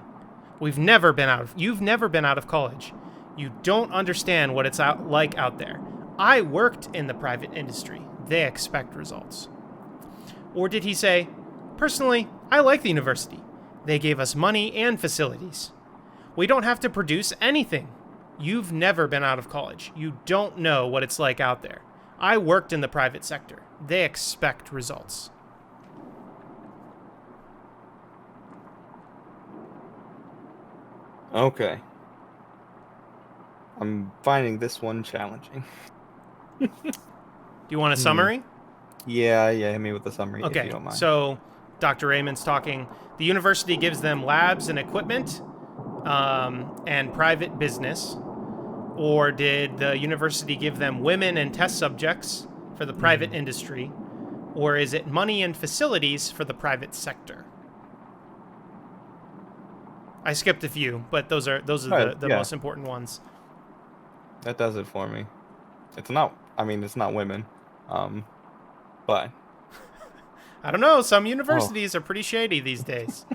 You've never been out of college. You don't understand what it's like out there. I worked in the private industry. They expect results." Or did he say, "Personally, I like the university. They gave us money and facilities. We don't have to produce anything. You've never been out of college. You don't know what it's like out there. I worked in the private sector. They expect results." Okay. I'm finding this one challenging. Do you want a summary? Yeah, hit me with the summary if you Okay, don't mind. so Dr. Raymond's talking. The university gives them labs and equipment and private business. Or did the university give them women and test subjects for the private industry? Or is it money and facilities for the private sector? I skipped a few, but those are the most important ones. That does it for me. It's not women. But I don't know, some universities are pretty shady these days.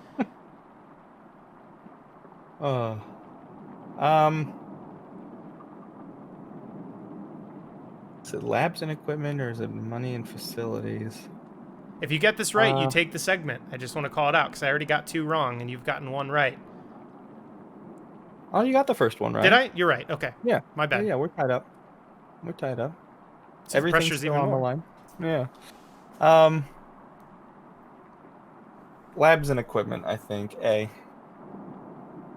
Is it labs and equipment or is it money and facilities? If you get this right, you take the segment. I just want to call it out because I already got 2 wrong and you've gotten 1 right. Oh, you got the first one right. Did I? You're right. Okay. Yeah. My bad. Yeah, we're tied up. So Everything's still on the line. Yeah. Labs and equipment, I think. A.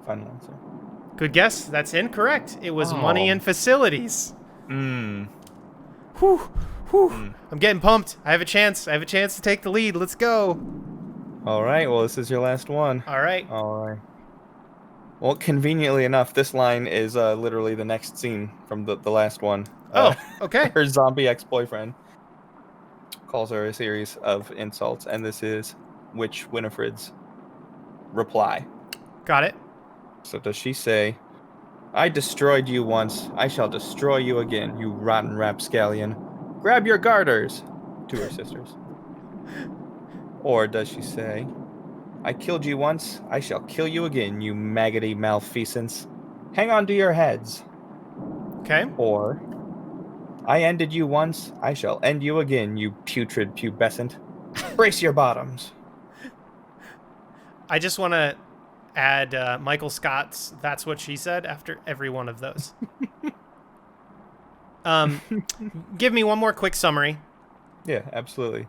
Final answer. Good guess. That's incorrect. It was money and facilities. Whew. I'm getting pumped. I have a chance. I have a chance to take the lead. Let's go. All right. Well, this is your last one. All right. Well, conveniently enough, this line is literally the next scene from the last one. Okay. Her zombie ex-boyfriend calls her a series of insults, and this is Winifred's reply. Got it. So does she say, "I destroyed you once, I shall destroy you again, you rotten rapscallion. Grab your garters," to her sisters? Or does she say, "I killed you once, I shall kill you again, you maggoty malfeasance. Hang on to your heads." Okay. Or, "I ended you once, I shall end you again, you putrid pubescent. Brace your bottoms." I just want to add Michael Scott's "That's What She Said" after every one of those. Give me one more quick summary. Yeah, absolutely.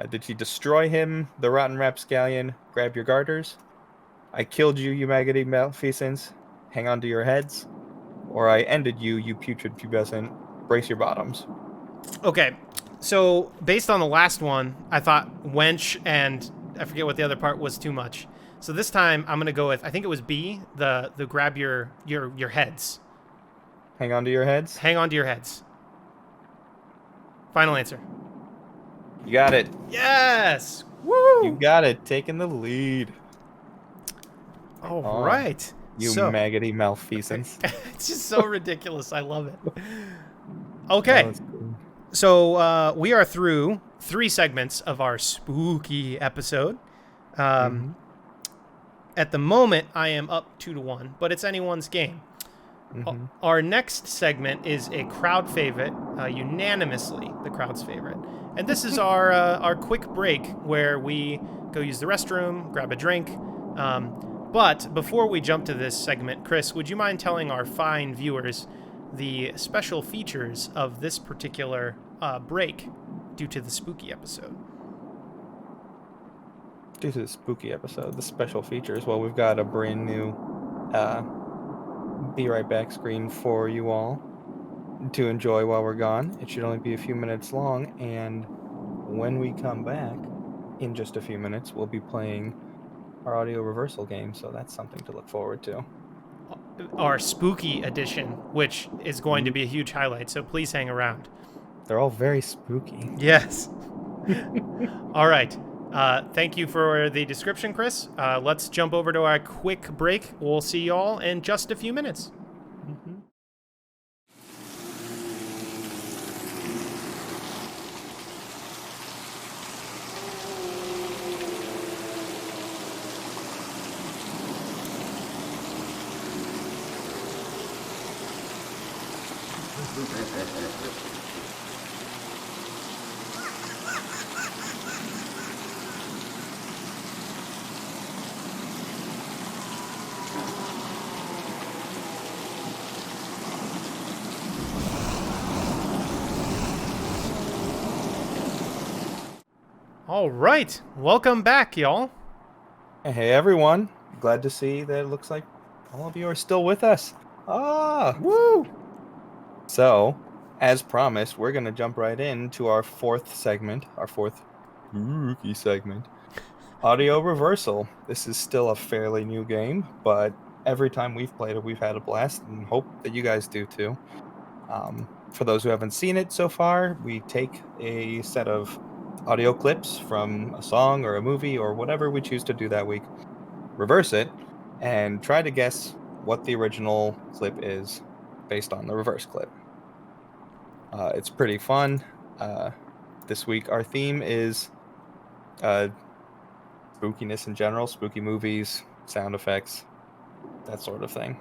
Did she destroy him, the rotten rapscallion? Grab your garters. I killed you, you maggoty malfeasance. Hang on to your heads. Or I ended you, you putrid pubescent. Brace your bottoms. Okay, so based on the last one, I thought wench and I forget what the other part was too much. So this time I'm gonna go with, I think it was B, the grab your heads. Hang on to your heads? Hang on to your heads. Final answer. You got it. Yes! Woo! You got it. Taking the lead. All right. You maggoty malfeasance. It's just so ridiculous. I love it. Okay. Cool. So we are through 3 segments of our spooky episode. At the moment, I am up 2-1, but it's anyone's game. Our next segment is a crowd favorite, unanimously the crowd's favorite. And this is our quick break where we go use the restroom, grab a drink. But before we jump to this segment, Chris, would you mind telling our fine viewers the special features of this particular break due to the spooky episode? Due to the spooky episode, the special features, well, we've got a brand new Be Right Back screen for you all to enjoy while we're gone. It should only be a few minutes long, and when we come back in just a few minutes, we'll be playing our audio reversal game, so that's something to look forward to. Our spooky edition, which is going to be a huge highlight, so please hang around. They're all very spooky. Yes. All right. Thank you for the description, Chris. Let's jump over to our quick break. We'll see y'all in just a few minutes. All right. Welcome back, y'all. Hey, everyone. Glad to see that it looks like All of you are still with us. Ah! Woo! So, as promised, we're going to jump right into our fourth segment, our fourth rookie segment, Audio Reversal. This is still a fairly new game, but every time we've played it, we've had a blast, and hope that you guys do too. For those who haven't seen it so far, we take a set of audio clips from a song or a movie or whatever we choose to do that week, reverse it, and try to guess what the original clip is based on the reverse clip. It's pretty fun. This week, our theme is spookiness in general, spooky movies, sound effects, that sort of thing.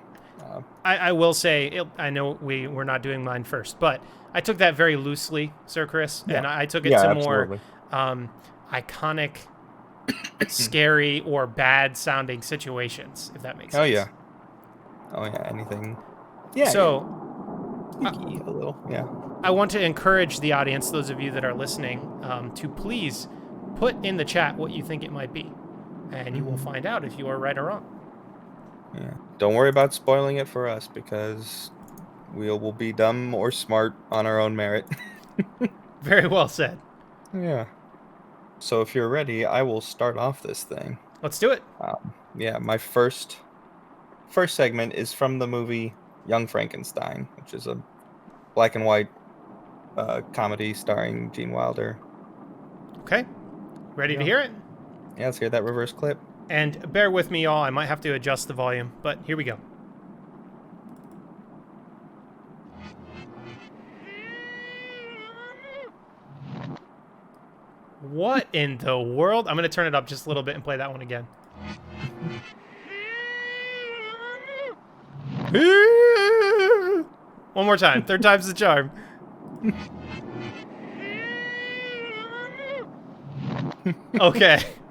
I will say, I know we're not doing mine first, but I took that very loosely, Sir Chris, and I took it to absolutely. more iconic, scary, or bad-sounding situations, if that makes sense. Oh yeah, anything. Yeah. So, sneaky, a little. Yeah. I want to encourage the audience, those of you that are listening, to please put in the chat what you think it might be, and you will find out if you are right or wrong. Yeah. Don't worry about spoiling it for us, because we'll be dumb or smart on our own merit. Very well said. Yeah. So if you're ready, I will start off this thing. Let's do it. Yeah, my first segment is from the movie Young Frankenstein, which is a black and white comedy starring Gene Wilder. Okay. Ready to hear it? Yeah, let's hear that reverse clip. And bear with me, y'all. I might have to adjust the volume, but here we go. What in the world? I'm going to turn it up just a little bit and play that one again. One more time. Third time's the charm.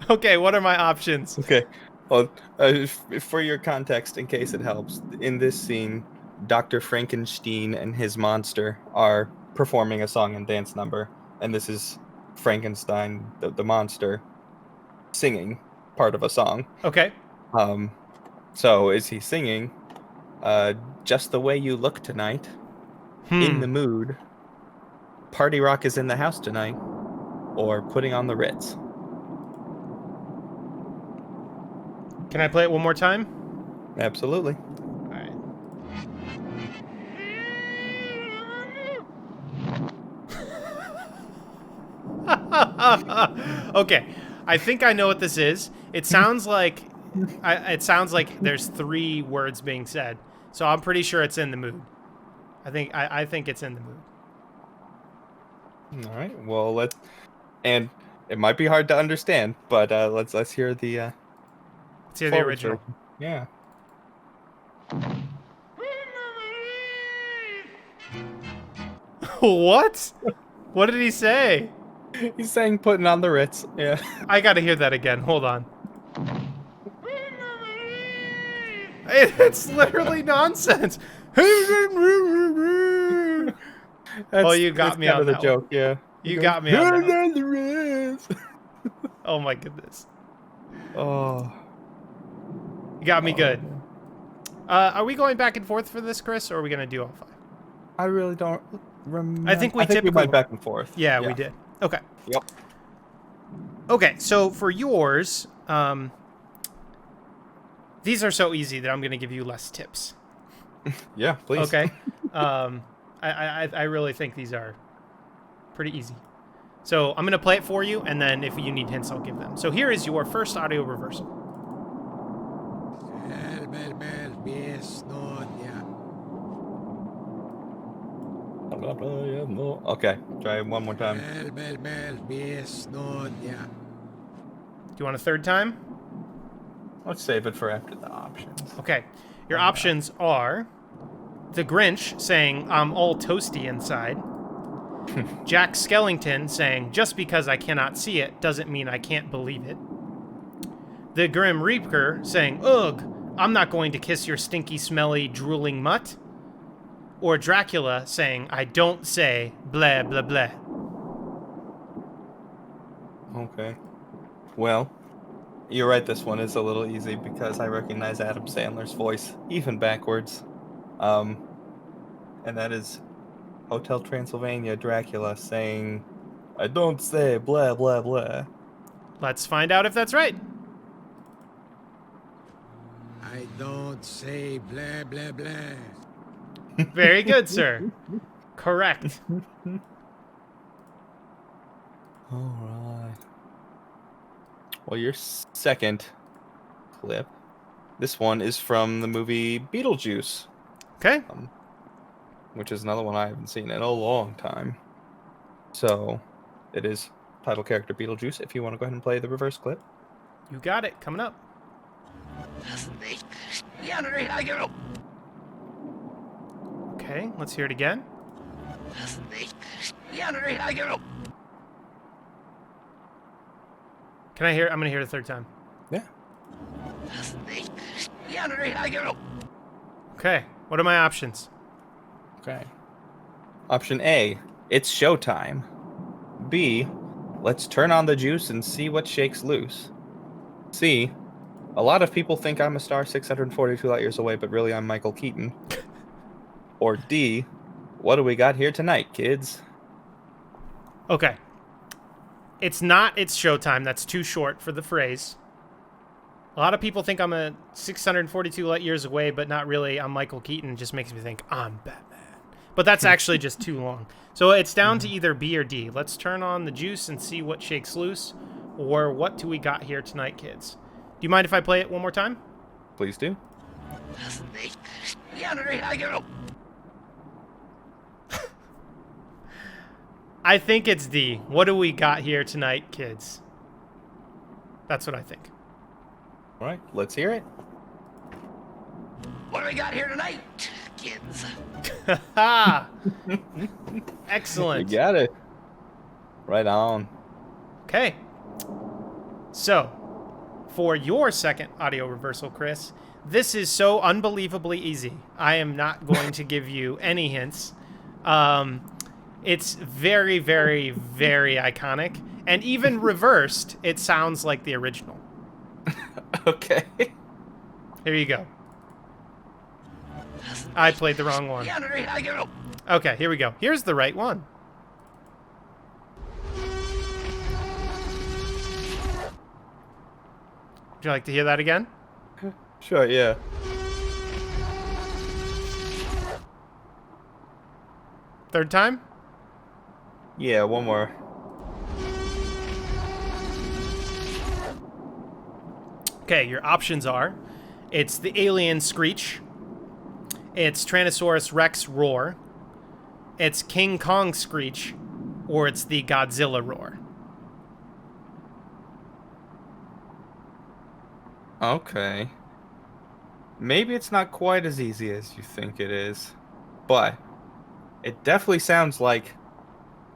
Okay, what are my options? Okay. Well, for your context, in case it helps, in this scene, Dr. Frankenstein and his monster are performing a song and dance number, and this is Frankenstein, the monster, singing part of a song. Okay. So is he singing Just the Way You Look Tonight, In the Mood, Party Rock is in the House Tonight, or Putting on the Ritz? Can I play it one more time? Absolutely. All right. Okay, I think I know what this is. It sounds like there's 3 words being said, so I'm pretty sure it's in the mood. I think it's in the mood. All right. Well, and it might be hard to understand, but let's hear the. Let's hear the original. Version. Yeah. What? What did he say? He's saying putting on the Ritz. Yeah. I gotta hear that again. Hold on. It's literally nonsense. Oh, you got me on the that joke. one. Yeah. You got me on that one. The Ritz. Oh my goodness. Oh. You got me good. Are we going back and forth for this, Chris, or are we gonna do all 5? I really don't remember. I think we went back and forth. Yeah, we did. Okay. Yep. Okay, so for yours, these are so easy that I'm gonna give you less tips. Yeah, please. Okay. I really think these are pretty easy. So I'm gonna play it for you, and then if you need hints, I'll give them. So here is your first audio reversal. Okay, try it one more time. Do you want a third time? Let's save it for after the options. Okay. Your options are the Grinch saying, "I'm all toasty inside." Jack Skellington saying, "Just because I cannot see it doesn't mean I can't believe it." The Grim Reaper saying, "Ugh, I'm not going to kiss your stinky, smelly, drooling mutt." Or Dracula saying, "I don't say blah, blah, blah." Okay. Well, You're right, this one is a little easy because I recognize Adam Sandler's voice, even backwards. And that is Hotel Transylvania Dracula saying, I don't say blah, blah, blah. Let's find out if that's right. I don't say blah, blah, blah. Very good, sir. Correct. All right. Well, your second clip, this one is from the movie Beetlejuice, Okay. which is another one I haven't seen in a long time. So, it is title character Beetlejuice. If you want to go ahead and play the reverse clip. You got it. Coming up. Okay, let's hear it again. Can I hear? I'm gonna hear it a third time. Yeah. Okay. What are my options? Okay. Option A, it's showtime. B, let's turn on the juice and see what shakes loose. C, a lot of people think I'm a star 642 light years away, but really I'm Michael Keaton. Or D, what do we got here tonight, kids? Okay. It's not It's Showtime. That's too short for the phrase. A lot of people think I'm a 642 light years away, but not really. I'm Michael Keaton. Just makes me think I'm Batman. But that's actually just too long. So it's down to either B or D. Let's turn on the juice and see what shakes loose. Or what do we got here tonight, kids? Do you mind if I play it one more time? Please do. I think it's D. What do we got here tonight, kids? That's what I think. All right, let's hear it. What do we got here tonight, kids? Ha! You Excellent. got it. Right on. Okay. So, for your second audio reversal, Chris, this is so unbelievably easy. I am not going to give you any hints. It's very, very, very iconic. And even reversed, it sounds like the original. Okay. Here you go. I played the wrong one. Okay, here we go. Here's the right one. Would you like to hear that again? Sure, yeah. Third time? Yeah, one more. Okay, your options are, it's the alien screech, it's Tyrannosaurus Rex roar, it's King Kong screech, or it's the Godzilla roar. Okay. Maybe it's not quite as easy as you think it is, but it definitely sounds like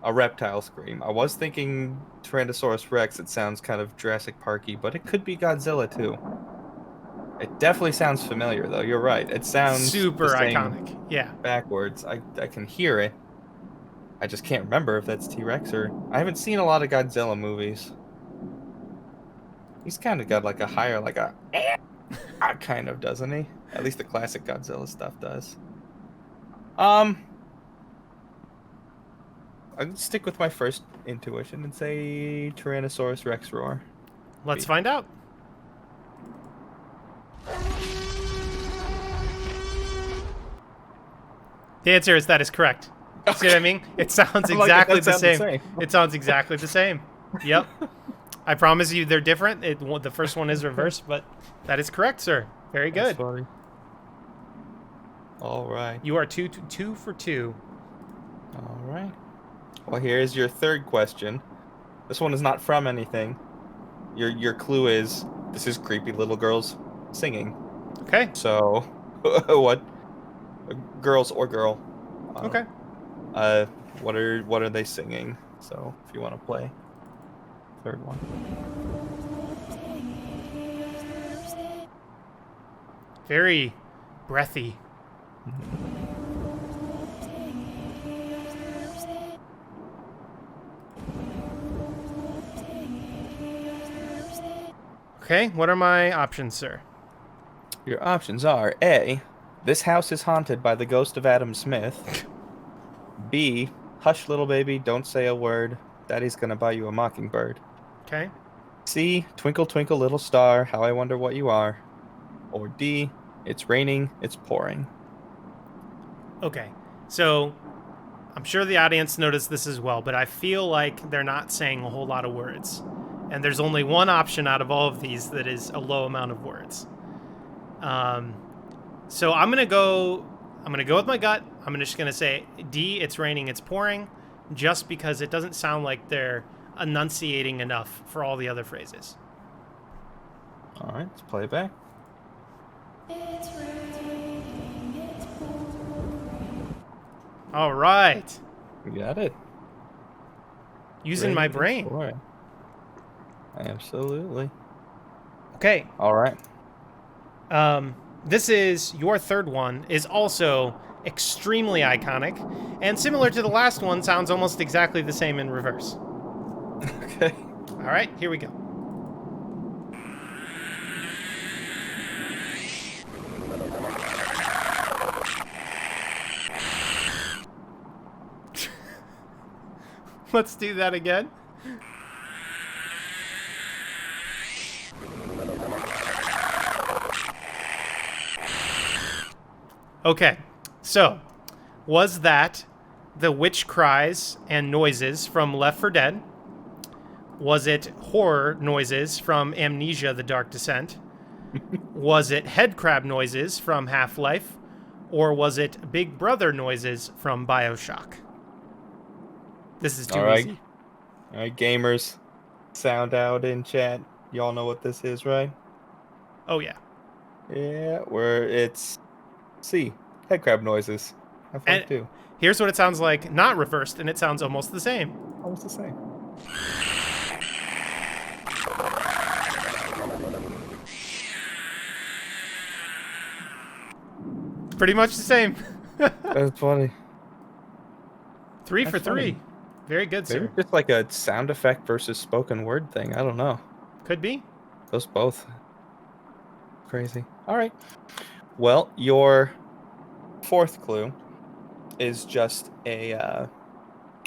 a reptile scream. I was thinking Tyrannosaurus Rex, it sounds kind of Jurassic Parky, but it could be Godzilla too. It definitely sounds familiar though, you're right. It sounds Super the same iconic, yeah. backwards. I can hear it. I just can't remember if that's T-Rex or... I haven't seen a lot of Godzilla movies. He's kind of got like a higher, like a... kind of, doesn't he? At least the classic Godzilla stuff does. I'll stick with my first intuition and say Tyrannosaurus Rex roar. Let's find out. The answer is that is correct. See what I mean? It sounds exactly the same. It sounds exactly the same. Yep. I promise you they're different. The first one is reversed, but that is correct, sir. Very good. That's funny. All right. You are two for two. All right. Well, here's your third question. This one is not from anything. Your clue is this is creepy little girls singing. Okay. So, what? Girls or girl? Okay. What are they singing? So, if you want to play, third one. Very breathy. Okay, what are my options, sir? Your options are A, this house is haunted by the ghost of Adam Smith. B, hush little baby, don't say a word. Daddy's gonna buy you a mockingbird. Okay. C, twinkle twinkle little star, how I wonder what you are. Or D, it's raining, it's pouring. Okay. So I'm sure the audience noticed this as well, but I feel like they're not saying a whole lot of words. And there's only one option out of all of these that is a low amount of words. So I'm gonna go with my gut. I'm just gonna say D, it's raining, it's pouring, just because it doesn't sound like they're enunciating enough for all the other phrases. All right, let's play it back. All right. We got it. Using my brain. Pouring. Absolutely. Okay. All right. This is your third one, is also extremely iconic, and similar to the last one, sounds almost exactly the same in reverse. Okay. All right, here we go. Let's do that again. Okay, so was that the witch cries and noises from Left 4 Dead? Was it horror noises from Amnesia: The Dark Descent? Was it head crab noises from Half-Life? Or was it Big Brother noises from BioShock? This is too easy. All right, gamers, sound out in chat. Y'all know what this is, right? Oh, yeah. Yeah, it's C, head crab noises. Have fun And too. here's what it sounds like, not reversed, and it sounds almost the same. Almost the same. Pretty much the same. That's funny. Three for That's three. funny. Very good, Maybe sir. just like a sound effect versus spoken word thing. I don't know. Could be. Those both. Crazy. All right. Well, your fourth clue is just a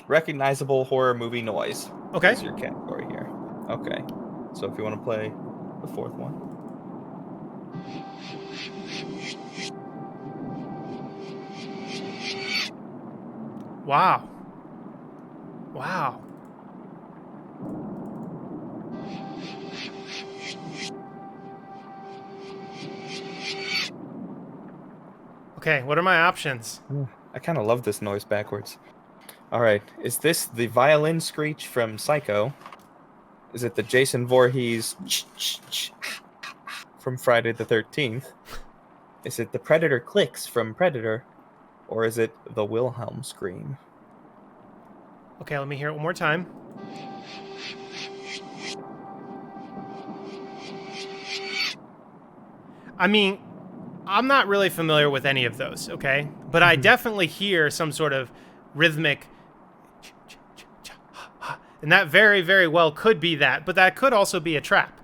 recognizable horror movie noise. Okay. That's your category here. Okay. So if you want to play the fourth one. Wow. Wow. Okay, what are my options? I kind of love this noise backwards. All right. Is this the violin screech from Psycho? Is it the Jason Voorhees from Friday the 13th? Is it the Predator clicks from Predator? Or is it the Wilhelm scream? Okay, let me hear it one more time. I mean, I'm not really familiar with any of those, okay? But I definitely hear some sort of rhythmic, and that very, very well could be that, but that could also be a trap.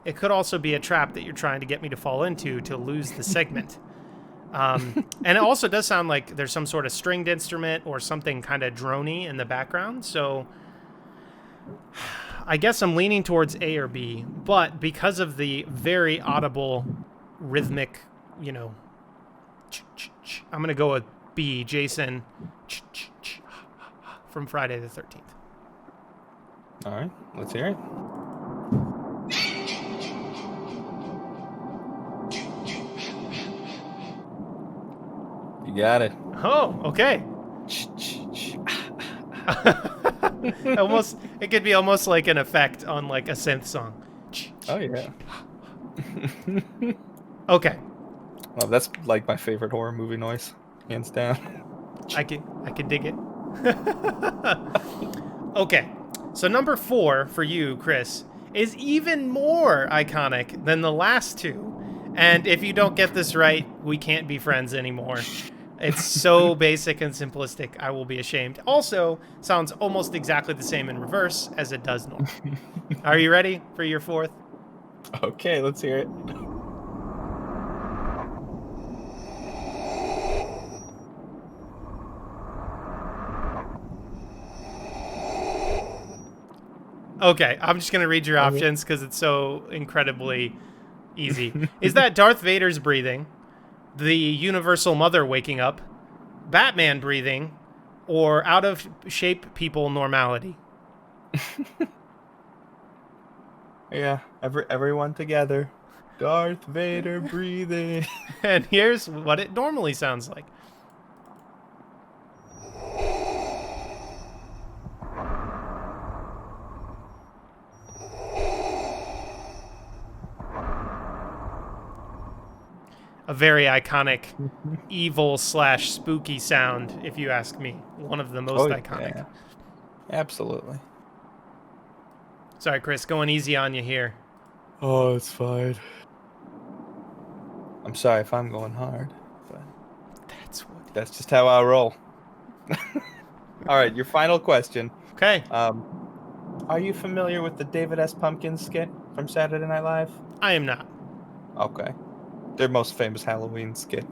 It could also be a trap that you're trying to get me to fall into to lose the segment. And it also does sound like there's some sort of stringed instrument or something kind of drony in the background, so I guess I'm leaning towards A or B, but because of the very audible rhythmic, you know, I'm going to go with B, Jason from Friday the 13th. All right, let's hear it. You got it. Oh, okay. Almost, it could be almost like an effect on like a synth song. Oh yeah. Okay. Well, that's like my favorite horror movie noise, hands down. I can dig it. Okay. So number 4 for you, Chris, is even more iconic than the last two. And if you don't get this right, we can't be friends anymore. It's so basic and simplistic, I will be ashamed. Also, sounds almost exactly the same in reverse as it does normal. Are you ready for your fourth? Okay, let's hear it. Okay, I'm just gonna read your Okay. options because it's so incredibly easy. Is that Darth Vader's breathing, the Universal Mother waking up, Batman breathing, or out of shape people normality? Yeah, everyone together. Darth Vader breathing. And here's what it normally sounds like. A very iconic evil / spooky sound, if you ask me. One of the most iconic. Yeah, absolutely. Sorry, Chris, going easy on you here. Oh, it's fine. I'm sorry if I'm going hard, but that's just how I roll. All right, your final question. Okay, Are you familiar with the David S. Pumpkins skit from Saturday Night Live? I am not. Okay. Their most famous Halloween skit,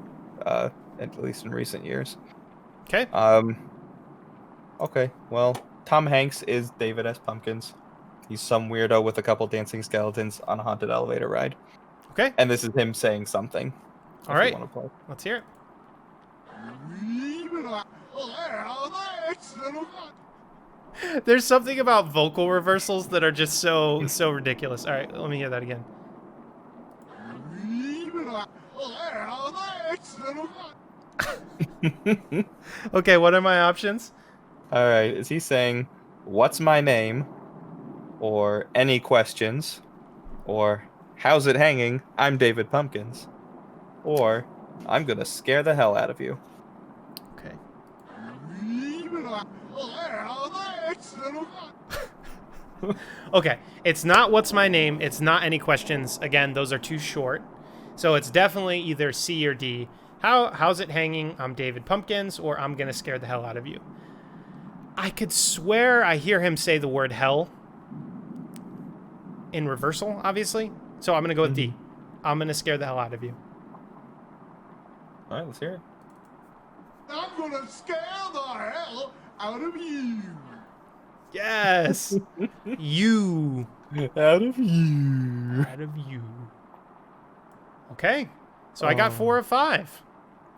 at least in recent years. Okay, Okay, well, Tom Hanks is David S. Pumpkins. He's some weirdo with a couple dancing skeletons on a haunted elevator ride. okay. And this is him saying something. All if right, you want to play. let's hear it. There's something about vocal reversals that are just so ridiculous. All right, let me hear that again. Okay, what are my options? All right, is he saying, "What's my name?" or "Any questions?" or "How's it hanging? I'm David Pumpkins," or "I'm gonna scare the hell out of you." Okay. Okay, it's not what's my name. It's not any questions. Again, those are too short. So it's definitely either C or D. How's it hanging? I'm David Pumpkins, or I'm gonna scare the hell out of you. I could swear I hear him say the word hell in reversal, obviously. So I'm gonna go with D. I'm gonna scare the hell out of you. All right, let's hear it. I'm gonna scare the hell out of you. Yes. You. Out of you. Out of you. Okay. So I got 4 of 5.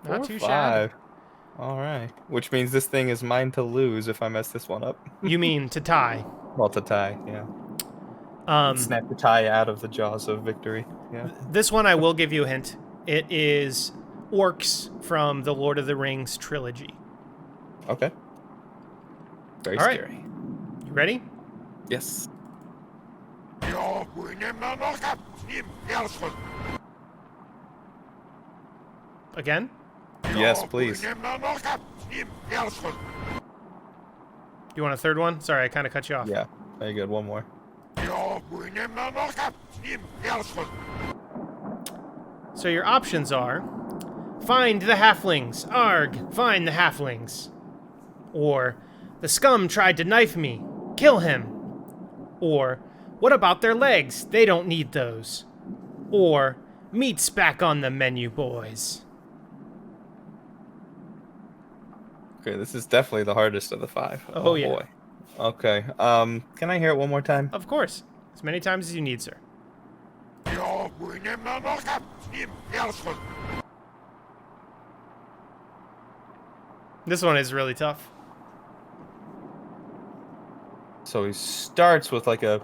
Not too shabby. All right. Which means this thing is mine to lose if I mess this one up. You mean to tie? Well, to tie, yeah. Snap the tie out of the jaws of victory. Yeah. This one I will give you a hint. It is orcs from the Lord of the Rings trilogy. Okay. Very All right. scary. You ready? Yes. Again? Yes, please. Do you want a third one? Sorry, I kind of cut you off. Yeah. Very good. One more. So your options are find the halflings. Arg, find the halflings. Or the scum tried to knife me. Kill him. Or what about their legs? They don't need those. Or meat's back on the menu, boys. Okay, this is definitely the hardest of the 5. Oh, yeah. Boy. Okay. Can I hear it one more time? Of course. As many times as you need, sir. This one is really tough. So he starts with like a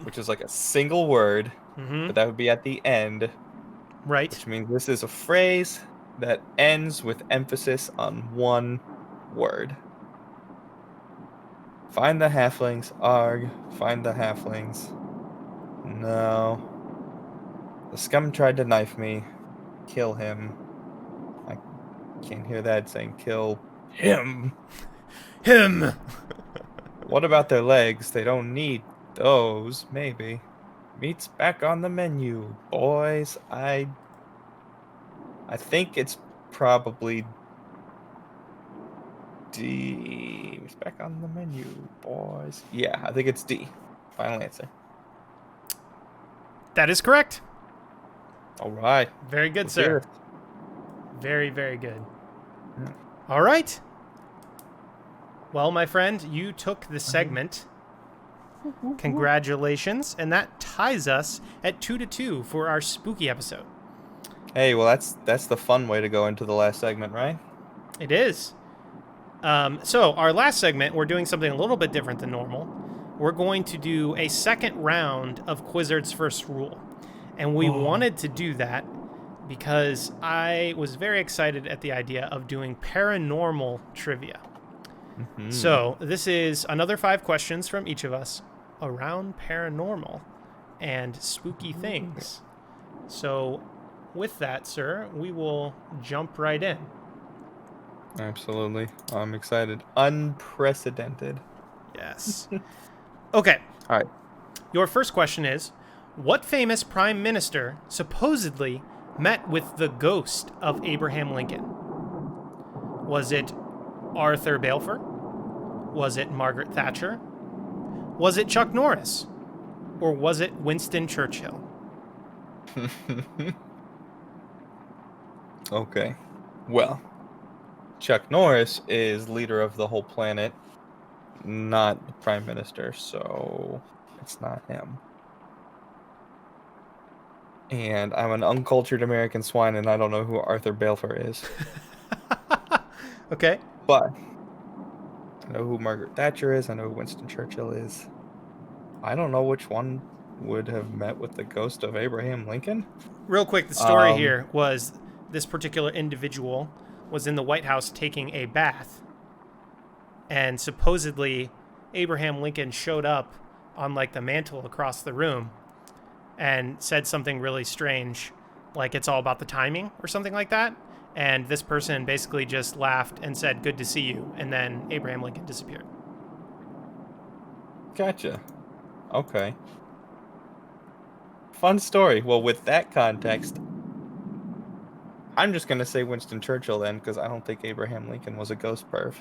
which is like a single word, Mm-hmm. but that would be at the end, Right. which means this is a phrase that ends with emphasis on one word. Find the halflings. Arg. Find the halflings. No. The scum tried to knife me. Kill him. I can't hear that saying kill him. Him. What about their legs? They don't need those. Maybe. Meat's back on the menu, boys. I think it's probably D. It's back on the menu, boys. Yeah, I think it's D. Final answer. That is correct. All right. Very good, Let's sir. hear it. Very, very good. Yeah. All right. Well, my friend, you took the segment. Congratulations. And that ties us at 2-2 for our spooky episode. Hey, well, that's the fun way to go into the last segment, right? It is. So our last segment, we're doing something a little bit different than normal. We're going to do a second round of Quizzard's First Rule. And we wanted to do that because I was very excited at the idea of doing paranormal trivia. Mm-hmm. So this is another 5 questions from each of us around paranormal and spooky things. So with that, sir, we will jump right in. Absolutely. I'm excited. Unprecedented. Yes. Okay. All right. Your first question is, what famous prime minister supposedly met with the ghost of Abraham Lincoln? Was it Arthur Balfour? Was it Margaret Thatcher? Was it Chuck Norris? Or was it Winston Churchill? Okay. Well, Chuck Norris is leader of the whole planet, not the prime minister, so it's not him. And I'm an uncultured American swine, and I don't know who Arthur Balfour is. Okay. But I know who Margaret Thatcher is. I know who Winston Churchill is. I don't know which one would have met with the ghost of Abraham Lincoln. Real quick, the story here was this particular individual was in the White House taking a bath, and supposedly Abraham Lincoln showed up on like the mantle across the room and said something really strange, like it's all about the timing or something like that. And this person basically just laughed and said, "Good to see you." And then Abraham Lincoln disappeared. Gotcha. Okay. Fun story. Well, with that context, I'm just going to say Winston Churchill then, because I don't think Abraham Lincoln was a ghost perv.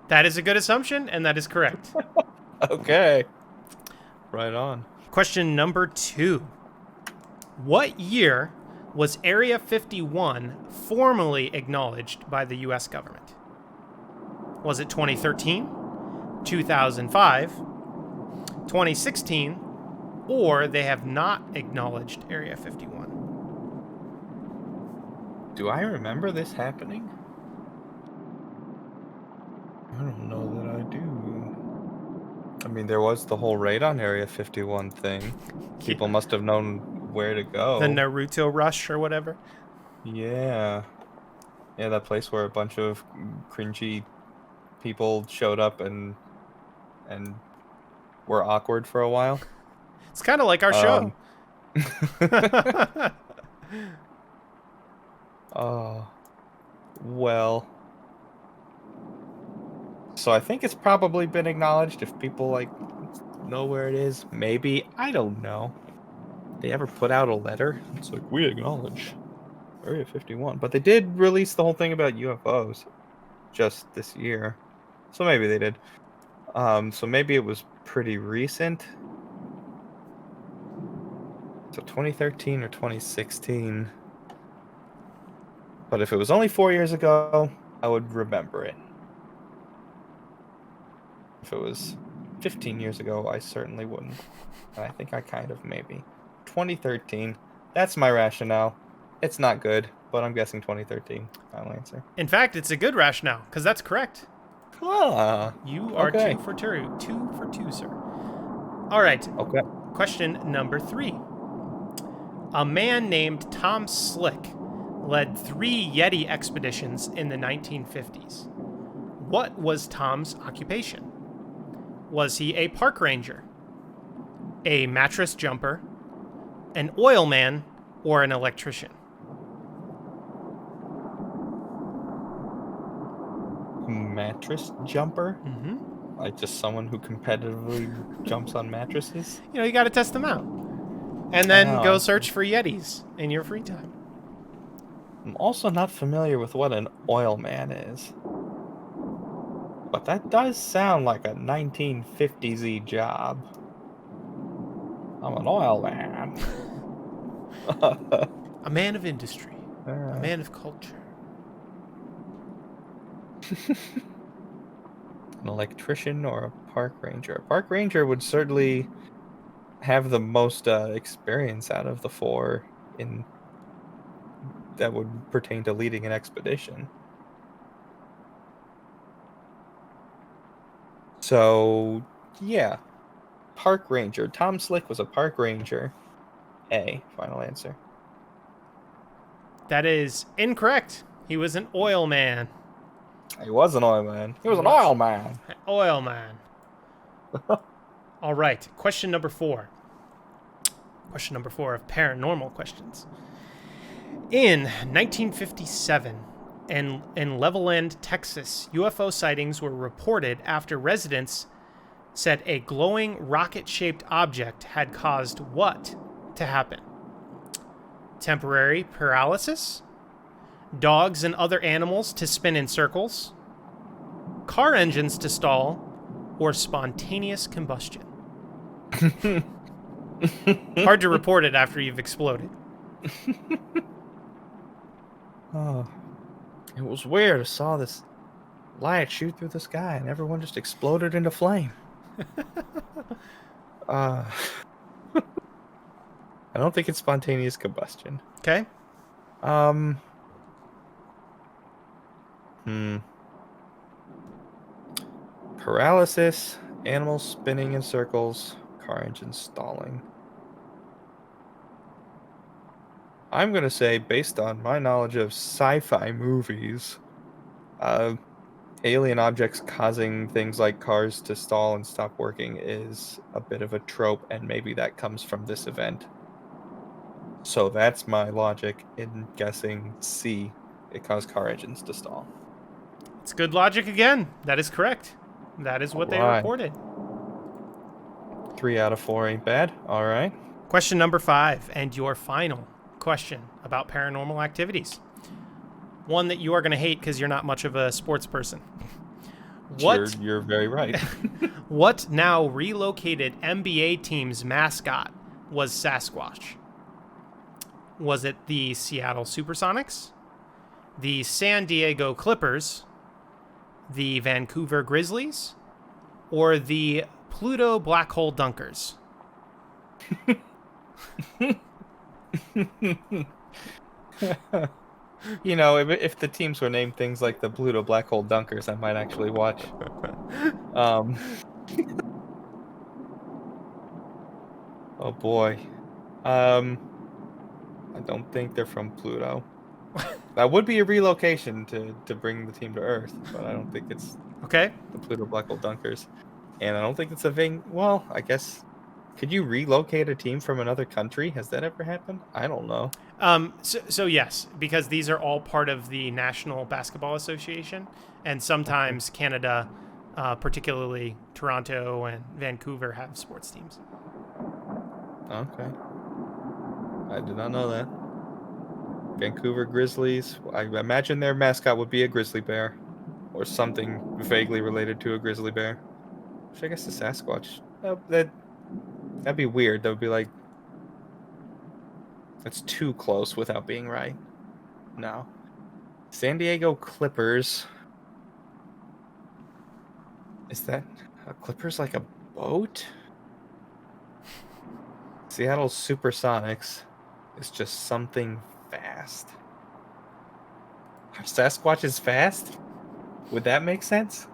That is a good assumption, and that is correct. Okay. Right on. Question number 2. What year was Area 51 formally acknowledged by the U.S. government? Was it 2013, 2005, 2016, or they have not acknowledged Area 51? Do I remember this happening? I don't know that I do. I mean, there was the whole raid on Area 51 thing. People must have known where to go. The Naruto Rush or whatever? Yeah. Yeah, that place where a bunch of cringy people showed up and were awkward for a while. It's kind of like our show. Oh. Well. So I think it's probably been acknowledged if people like know where it is. Maybe. I don't know. They ever put out a letter? It's like, we acknowledge Area 51. But they did release the whole thing about UFOs just this year. So maybe they did. So maybe it was pretty recent. So 2013 or 2016. But if it was only 4 years ago, I would remember it. If it was 15 years ago, I certainly wouldn't. And I think I kind of maybe. 2013. That's my rationale. It's not good, but I'm guessing 2013. Final answer. In fact, it's a good rationale, because that's correct. Ah, You are okay. 2 for 2. 2 for 2, sir. All right. Okay. Question number 3. A man named Tom Slick led 3 Yeti expeditions in the 1950s. What was Tom's occupation? Was he a park ranger, a mattress jumper, an oil man, or an electrician? Mattress jumper? Mm-hmm. Like just someone who competitively jumps on mattresses? You know, you got to test them out. And then Oh. go search for Yetis in your free time. I'm also not familiar with what an oil man is. But that does sound like a 1950s-y job. I'm an oil man. A man of industry. A man of culture. An electrician or a park ranger. A park ranger would certainly have the most experience out of the four in that would pertain to leading an expedition. So, yeah. Park ranger. Tom Slick was a park ranger. A. Final answer. That is incorrect. He was an oil man. He was an oil man. He was an oil man. An oil man. All right. Question number 4. Question number 4 of paranormal questions. In 1957, in Levelland, Texas, UFO sightings were reported after residents said a glowing rocket-shaped object had caused what to happen? Temporary paralysis, dogs and other animals to spin in circles, car engines to stall, or spontaneous combustion. Hard to report it after you've exploded. Oh, it was weird. I saw this light shoot through the sky and everyone just exploded into flame. I don't think it's spontaneous combustion. Okay. Paralysis, animals spinning in circles, car engines stalling. I'm going to say, based on my knowledge of sci-fi movies, alien objects causing things like cars to stall and stop working is a bit of a trope, and maybe that comes from this event. So that's my logic in guessing C. It caused car engines to stall. It's good logic again. That is correct. That is what they reported. 3 out of 4 ain't bad. All right. Question number 5, and your final question about paranormal activities. One that you are going to hate because you're not much of a sports person. You're very right. What now relocated NBA team's mascot was Sasquatch? Was it the Seattle Supersonics, the San Diego Clippers, the Vancouver Grizzlies, or the Pluto Black Hole Dunkers? You know, if the teams were named things like the Pluto Black Hole Dunkers, I might actually watch. Oh boy. I don't think they're from Pluto. That would be a relocation to bring the team to Earth, but I don't think it's Okay. the Pluto Black Hole Dunkers. And I don't think it's a thing. Well, I guess. Could you relocate a team from another country? Has that ever happened? I don't know. So yes, because these are all part of the National Basketball Association, and sometimes Canada, particularly Toronto and Vancouver, have sports teams. Okay. I did not know that. Vancouver Grizzlies. I imagine their mascot would be a grizzly bear, or something vaguely related to a grizzly bear. Which I guess the Sasquatch. That'd be weird. That would be like, that's too close without being right. No. San Diego Clippers. Is that a Clippers like a boat? Seattle Supersonics is just something fast. Are Sasquatches fast? Would that make sense?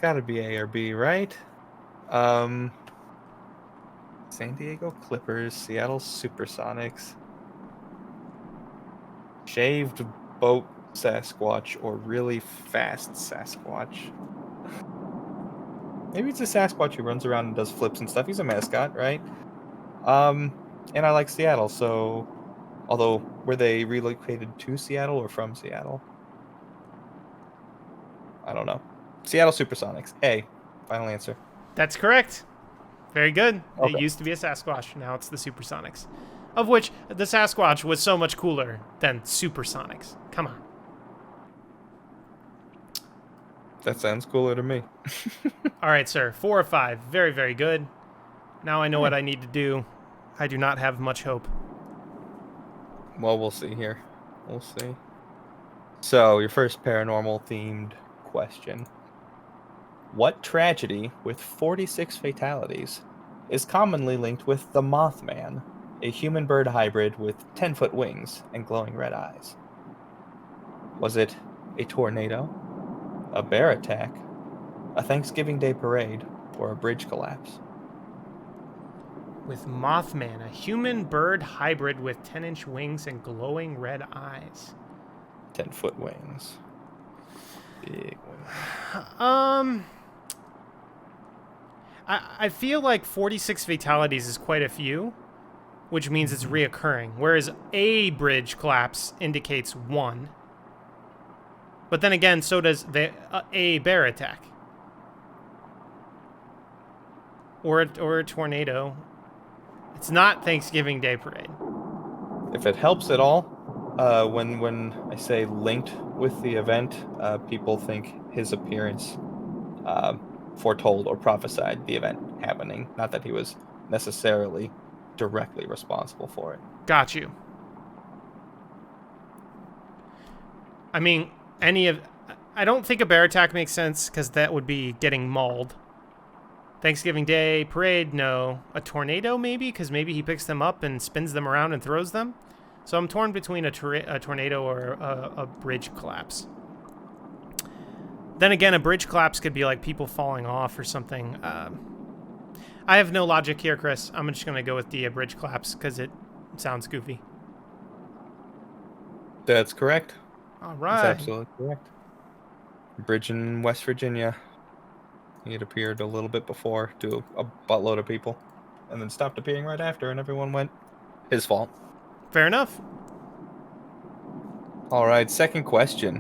Gotta be A or B, right? San Diego Clippers, Seattle Supersonics, shaved boat Sasquatch, or really fast Sasquatch. Maybe it's a Sasquatch who runs around and does flips and stuff. He's a mascot, right? And I like Seattle, so... Although, were they relocated to Seattle or from Seattle? I don't know. Seattle Supersonics. A. Final answer. That's correct. Very good. Okay. It used to be a Sasquatch. Now it's the Supersonics. Of which the Sasquatch was so much cooler than Supersonics. Come on. That sounds cooler to me. All right, sir. 4 or 5. Very, very good. Now I know what I need to do. I do not have much hope. Well, we'll see here. We'll see. So, your first paranormal themed question. What tragedy with 46 fatalities is commonly linked with the Mothman, a human-bird hybrid with 10-foot wings and glowing red eyes? Was it a tornado, a bear attack, a Thanksgiving Day parade, or a bridge collapse? With Mothman, a human-bird hybrid with 10-inch wings and glowing red eyes. 10-foot wings. Big wings. I feel like 46 fatalities is quite a few, which means it's reoccurring, whereas a bridge collapse indicates 1. But then again, so does a bear attack. Or a tornado. It's not Thanksgiving Day parade. If it helps at all, when I say linked with the event, people think his appearance foretold or prophesied the event happening. Not that he was necessarily directly responsible for it. Got you. I mean, I don't think a bear attack makes sense because that would be getting mauled. Thanksgiving Day parade, no. A tornado, maybe? Because maybe he picks them up and spins them around and throws them. So I'm torn between a tornado or a bridge collapse. Then again, a bridge collapse could be like people falling off or something. I have no logic here, Chris. I'm just going to go with the bridge collapse because it sounds goofy. That's correct. All right. That's absolutely correct. Bridge in West Virginia. He had appeared a little bit before to a buttload of people, and then stopped appearing right after, and everyone went, his fault. Fair enough. All right, second question.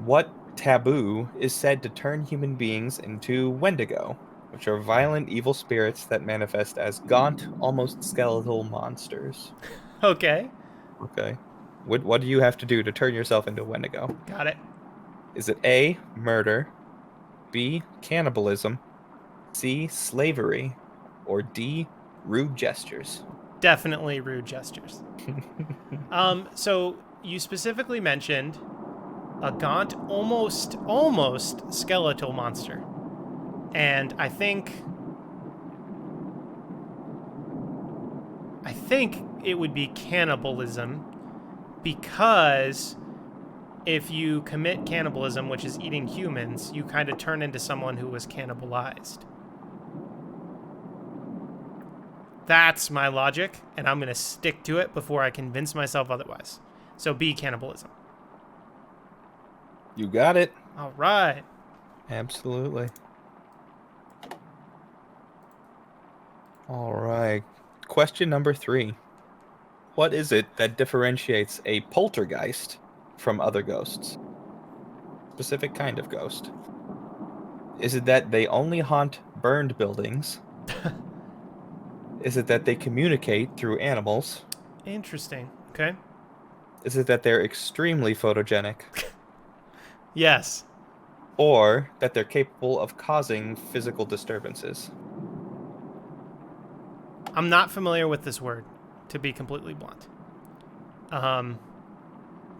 What taboo is said to turn human beings into Wendigo, which are violent, evil spirits that manifest as gaunt, almost skeletal monsters? Okay. Okay. What do you have to do to turn yourself into a Wendigo? Got it. Is it A, murder, B, cannibalism, C, slavery, or D, rude gestures? Definitely rude gestures. So you specifically mentioned a gaunt, almost skeletal monster. And I think it would be cannibalism, because if you commit cannibalism, which is eating humans, you kind of turn into someone who was cannibalized. That's my logic, and I'm going to stick to it before I convince myself otherwise. So B, cannibalism. You got it. All right. Absolutely. All right. Question number 3. What is it that differentiates a poltergeist from other ghosts? Specific kind of ghost. Is it that they only haunt burned buildings? Is it that they communicate through animals? Interesting. Okay. Is it that they're extremely photogenic? Yes. Or that they're capable of causing physical disturbances? I'm not familiar with this word, to be completely blunt.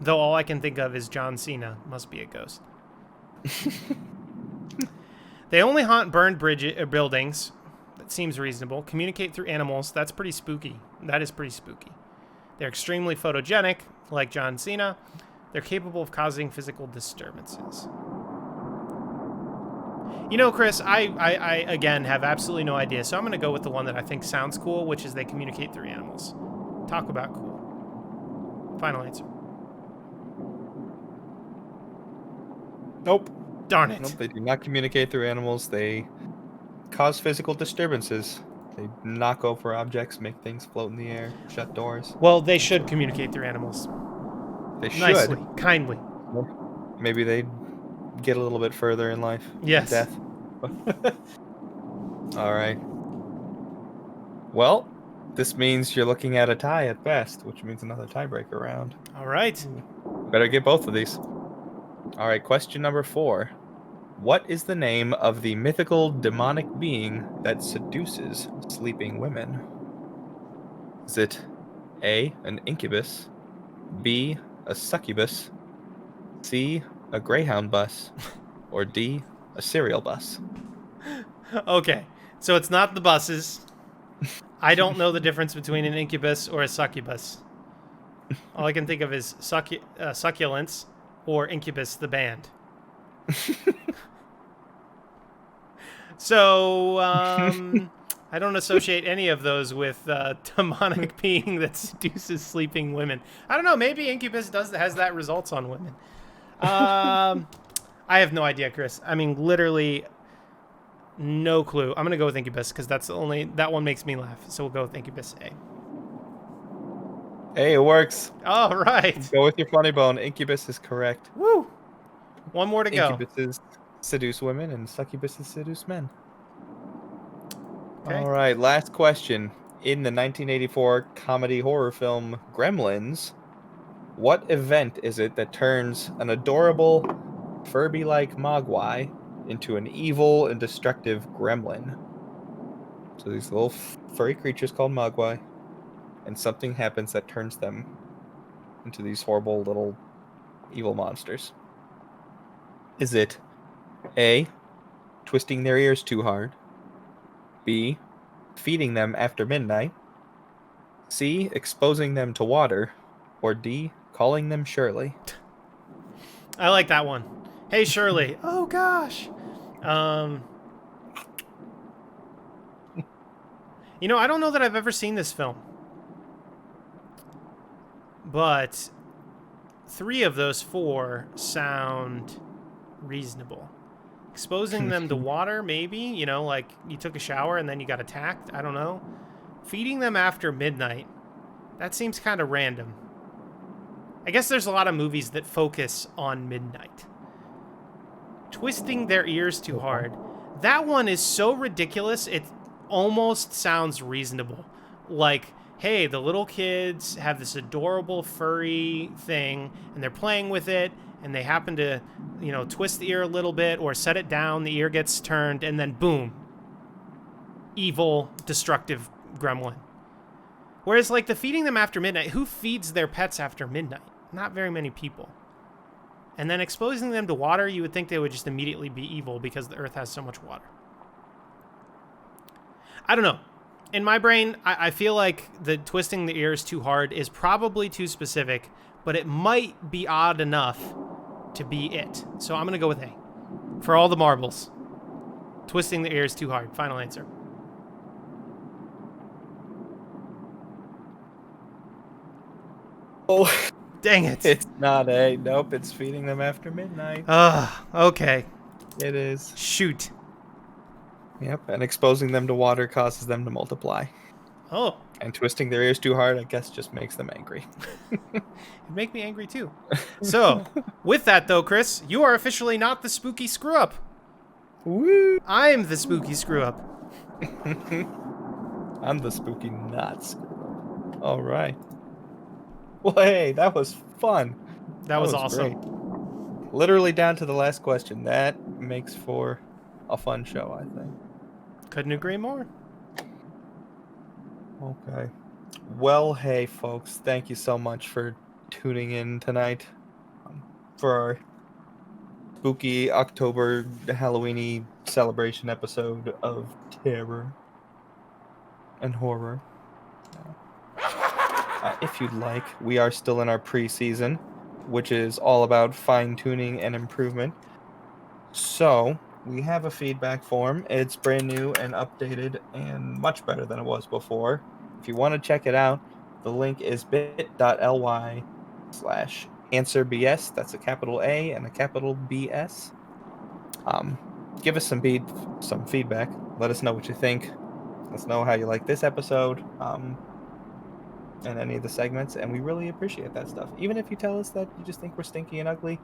Though all I can think of is John Cena must be a ghost. They only haunt burned buildings. That seems reasonable. Communicate through animals. That's pretty spooky. That is pretty spooky. They're extremely photogenic, like John Cena. They're capable of causing physical disturbances. You know, Chris, I again have absolutely no idea, so I'm going to go with the one that I think sounds cool, which is they communicate through animals. Talk about cool. Final answer. Nope. Darn it. Nope, they do not communicate through animals. They cause physical disturbances. They knock over objects, make things float in the air, shut doors. Well, they should communicate through animals. They should. Nicely, kindly. Maybe they'd get a little bit further in life. Yes. Death. All right. Well, this means you're looking at a tie at best, which means another tiebreaker round. All right. Better get both of these. All right, question number 4. What is the name of the mythical demonic being that seduces sleeping women? Is it A, an incubus, B, a succubus, C, a greyhound bus, or D, a cereal bus? Okay, so it's not the buses. I don't know the difference between an incubus or a succubus. All I can think of is succulents or Incubus the band. So I don't associate any of those with demonic being that seduces sleeping women. I don't know. Maybe Incubus has that results on women. I have no idea, Chris. I mean, literally no clue. I'm gonna go with Incubus because that one makes me laugh. So we'll go with Incubus A. Hey, it works. All right. Go with your funny bone. Incubus is correct. Woo. One more to go. Incubuses seduce women and succubuses seduce men. Okay. All right, last question. In the 1984 comedy horror film Gremlins, what event is it that turns an adorable Furby-like Mogwai into an evil and destructive gremlin? So these little furry creatures called Mogwai, and something happens that turns them into these horrible little evil monsters. Is it A, twisting their ears too hard, B, feeding them after midnight, C, exposing them to water, or D, calling them Shirley? I like that one. Hey, Shirley. Oh, gosh. You know, I don't know that I've ever seen this film. But 3 of those 4 sound reasonable. Exposing them to water, maybe. You know, like you took a shower and then you got attacked. I don't know. Feeding them after midnight. That seems kind of random. I guess there's a lot of movies that focus on midnight. Twisting their ears too hard. That one is so ridiculous, it almost sounds reasonable. Like, hey, the little kids have this adorable furry thing, and they're playing with it, and they happen to, you know, twist the ear a little bit or set it down, the ear gets turned, and then boom. Evil, destructive gremlin. Whereas, like, the feeding them after midnight, who feeds their pets after midnight? Not very many people. And then exposing them to water, you would think they would just immediately be evil because the earth has so much water. I don't know. In my brain, I feel like the twisting the ears too hard is probably too specific, but it might be odd enough to be it. So I'm going to go with A. For all the marbles. Twisting the ears too hard. Final answer. Oh, dang it. It's not A. Nope, it's feeding them after midnight. Okay. It is. Shoot. Yep, and exposing them to water causes them to multiply. Oh. And twisting their ears too hard, I guess, just makes them angry. It'd make me angry too. So, with that though, Chris, you are officially not the spooky screw-up. Woo! I'm the spooky screw-up. I'm the spooky not screw-up. All right. Well, hey, that was fun. That was awesome. Great. Literally down to the last question. That makes for a fun show, I think. Couldn't agree more. Okay. Well, hey, folks. Thank you so much for tuning in tonight for our spooky October Halloweeny celebration episode of terror and horror. If you'd like, we are still in our pre-season, which is all about fine-tuning and improvement. So, we have a feedback form. It's brand new and updated and much better than it was before. If you want to check it out, the link is bit.ly/answerbs. That's a capital A and a capital BS. Give us some feedback. Let us know what you think. Let us know how you like this episode. And any of the segments, and we really appreciate that stuff. Even if you tell us that you just think we're stinky and ugly,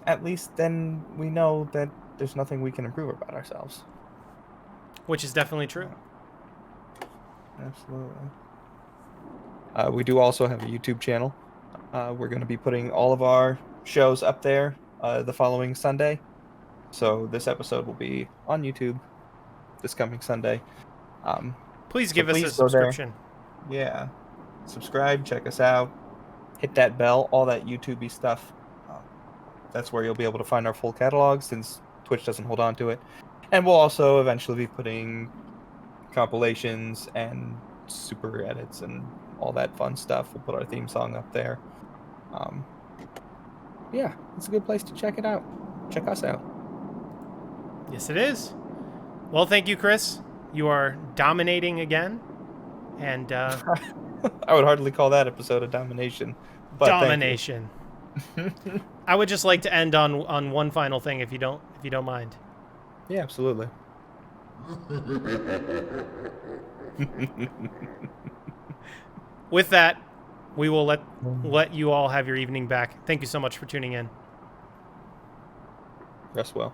at least then we know that there's nothing we can improve about ourselves. Which is definitely true. Absolutely. We do also have a YouTube channel. We're going to be putting all of our shows up there the following Sunday. So this episode will be on YouTube this coming Sunday. Please So give us a please go there. subscription. Yeah. Subscribe, check us out, hit that bell, all that YouTube-y stuff. That's where you'll be able to find our full catalog since Twitch doesn't hold on to it. And we'll also eventually be putting compilations and super edits and all that fun stuff. We'll put our theme song up there. Yeah, it's a good place to check it out. Check us out. Yes, it is. Well, thank you, Chris. You are dominating again. And I would hardly call that episode a domination. But domination. I would just like to end on one final thing, if you don't mind. Yeah, absolutely. With that, we will let you all have your evening back. Thank you so much for tuning in. Rest well.